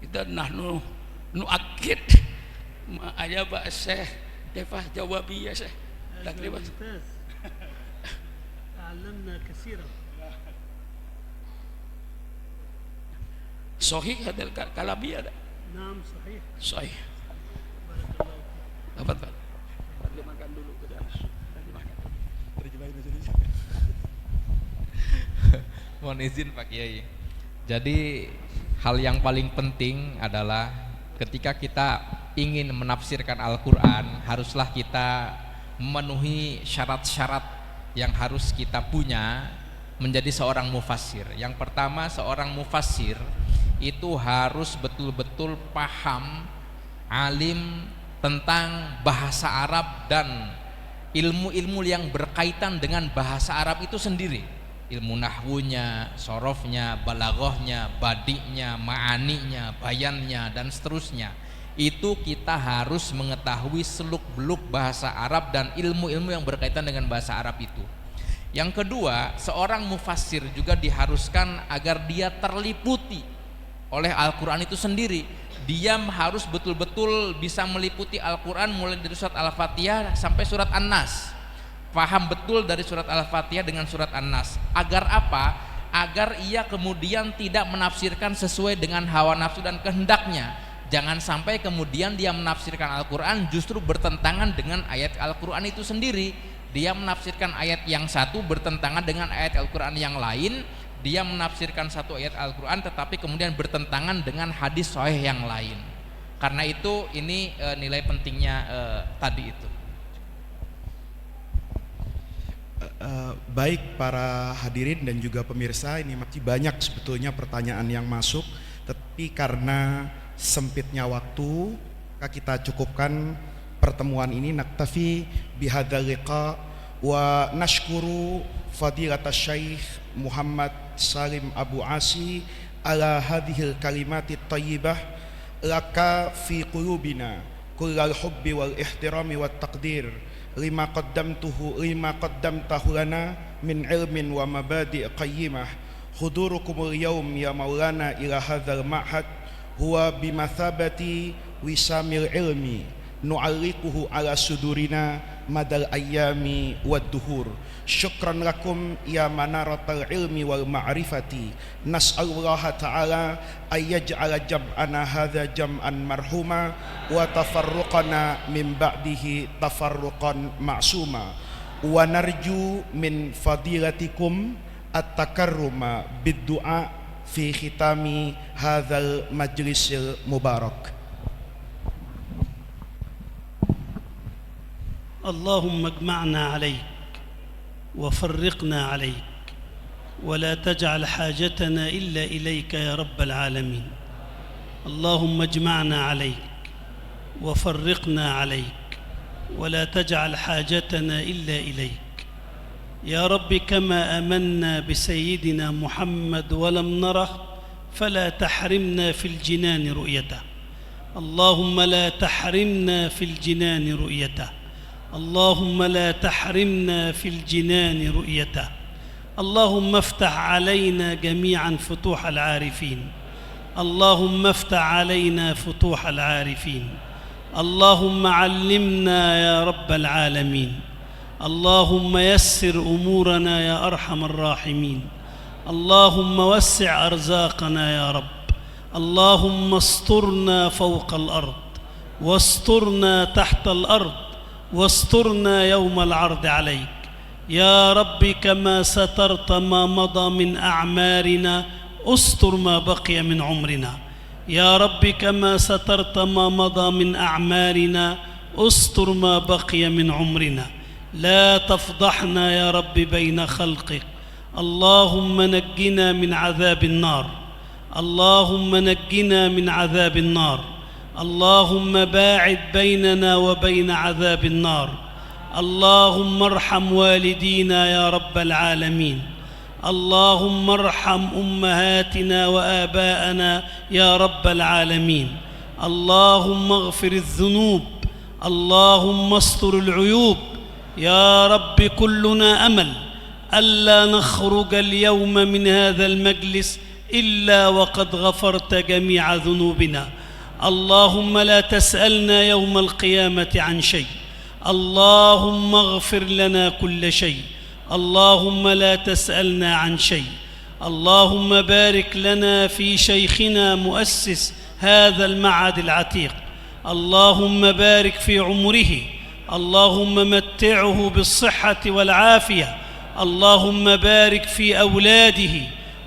Idan nahnu nu'akkid ma ajaba Syekh kifah jawabiyah Syekh takriban تعلمنا كثيرا. sahih hadal kalabiyah. نعم صحيح. Sahih. بارك الله فيك. Apa Pak? Terjemahkan dulu ke dalam. Mohon izin Pak Kiai. Jadi hal yang paling penting adalah ketika kita ingin menafsirkan Al-Quran, haruslah kita memenuhi syarat-syarat yang harus kita punya menjadi seorang mufassir. Yang pertama, seorang mufassir itu harus betul-betul paham, alim tentang bahasa Arab dan ilmu-ilmu yang berkaitan dengan bahasa Arab itu sendiri. Ilmu nahwunya, sorofnya, balaghahnya, badi'nya, ma'aninya, bayannya, dan seterusnya. Itu kita harus mengetahui seluk-beluk bahasa Arab dan ilmu-ilmu yang berkaitan dengan bahasa Arab itu. Yang kedua, seorang mufassir juga diharuskan agar dia terliputi oleh Al-Quran itu sendiri. Dia harus betul-betul bisa meliputi Al-Quran mulai dari surat Al-Fatihah sampai surat An-Nas. Paham betul dari surat Al-Fatihah dengan surat An-Nas. Agar apa? Agar ia kemudian tidak menafsirkan sesuai dengan hawa nafsu dan kehendaknya. Jangan sampai kemudian dia menafsirkan Al-Quran justru bertentangan dengan ayat Al-Quran itu sendiri. Dia menafsirkan ayat yang satu bertentangan dengan ayat Al-Quran yang lain. Dia menafsirkan satu ayat Al-Quran tetapi kemudian bertentangan dengan hadis sahih yang lain. Karena itu ini nilai pentingnya tadi itu. Baik para hadirin dan juga pemirsa, ini masih banyak sebetulnya pertanyaan yang masuk, tapi karena sempitnya waktu maka kita cukupkan pertemuan ini. Naktafi bihadzal liqa wa nashkuru fadilatas Syekh Muhammad Salim Abu Asi ala hadhil kalimati thayyibah laka fi qulubina kullal hubbi wal ihtirami wat taqdir lima qaddamtahu lana min ilmin wa mabadi' qayyimah. Hudurukumul yawm ya maulana ila hadzal ma'had huwa bimathabati wisamil ilmi nu'alliquhu ala sudurina madal ayyami wad duhur. Syukran lakum ya manaratal ilmi wal ma'rifati. Nas'alullaha ta'ala ayyaj'ala jam'ana hadha jam'an marhuma wa tafarruqana min ba'dihi tafarruqan ma'suma. Wa narju min fadilatikum at-takarruma bid-du'a fi khitami hadzal majlisil mubarak. اللهم اجمعنا عليك وفرقنا عليك ولا تجعل حاجتنا إلا إليك يا رب العالمين. اللهم اجمعنا عليك وفرقنا عليك ولا تجعل حاجتنا إلا إليك يا رب. كما آمنا بسيدنا محمد ولم نره فلا تحرمنا في الجنان رؤيته. اللهم لا تحرمنا في الجنان رؤيته. اللهم لا تحرمنا في الجنان رؤيته. اللهم افتح علينا جميعا فتوح العارفين. اللهم افتح علينا فتوح العارفين. اللهم علمنا يا رب العالمين. اللهم يسر أمورنا يا أرحم الراحمين. اللهم وسع أرزاقنا يا رب. اللهم استرنا فوق الأرض واسترنا تحت الأرض واسترنا يوم العرض عليك يا رب. كما سترت ما مضى من أعمارنا استر ما بقي من عمرنا يا رب. كما سترت ما مضى من أعمارنا استر ما بقي من عمرنا. لا تفضحنا يا رب بين خلقك. اللهم نجنا من عذاب النار. اللهم نجنا من عذاب النار. اللهم باعد بيننا وبين عذاب النار. اللهم ارحم والدينا يا رب العالمين. اللهم ارحم أمهاتنا وآباءنا يا رب العالمين. اللهم اغفر الذنوب. اللهم استر العيوب يا رب. كلنا أمل ألا نخرج اليوم من هذا المجلس إلا وقد غفرت جميع ذنوبنا. اللهم لا تسألنا يوم القيامة عن شيء. اللهم اغفر لنا كل شيء. اللهم لا تسألنا عن شيء. اللهم بارك لنا في شيخنا مؤسس هذا المعهد العتيق. اللهم بارك في عمره. اللهم متعه بالصحة والعافية. اللهم بارك في أولاده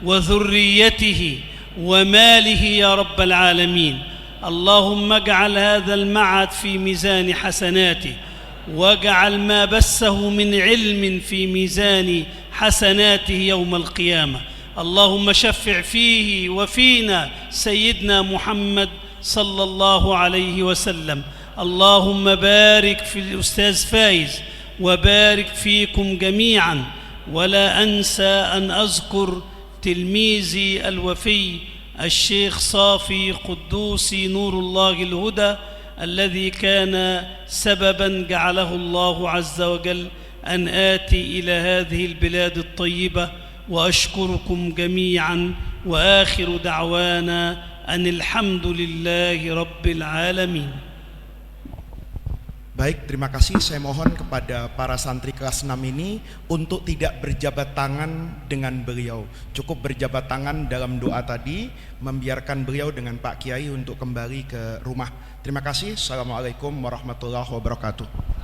وذريته وماله يا رب العالمين. اللهم اجعل هذا المعهد في ميزان حسناته واجعل ما بثه من علم في ميزان حسناته يوم القيامة. اللهم شفع فيه وفينا سيدنا محمد صلى الله عليه وسلم. اللهم بارك في الأستاذ فايز وبارك فيكم جميعا. ولا أنسى أن أذكر تلميذي الوفي الشيخ صافي قدوسي نور الله الهدى، الذي كان سببا جعله الله عز وجل أن آتي إلى هذه البلاد الطيبة. وأشكركم جميعا، وآخر دعوانا أن الحمد لله رب العالمين. Baik, terima kasih. Saya mohon kepada para santri kelas 6 ini untuk tidak berjabat tangan dengan beliau. Cukup berjabat tangan dalam doa tadi, membiarkan beliau dengan Pak Kiai untuk kembali ke rumah. Terima kasih. Assalamualaikum warahmatullahi wabarakatuh.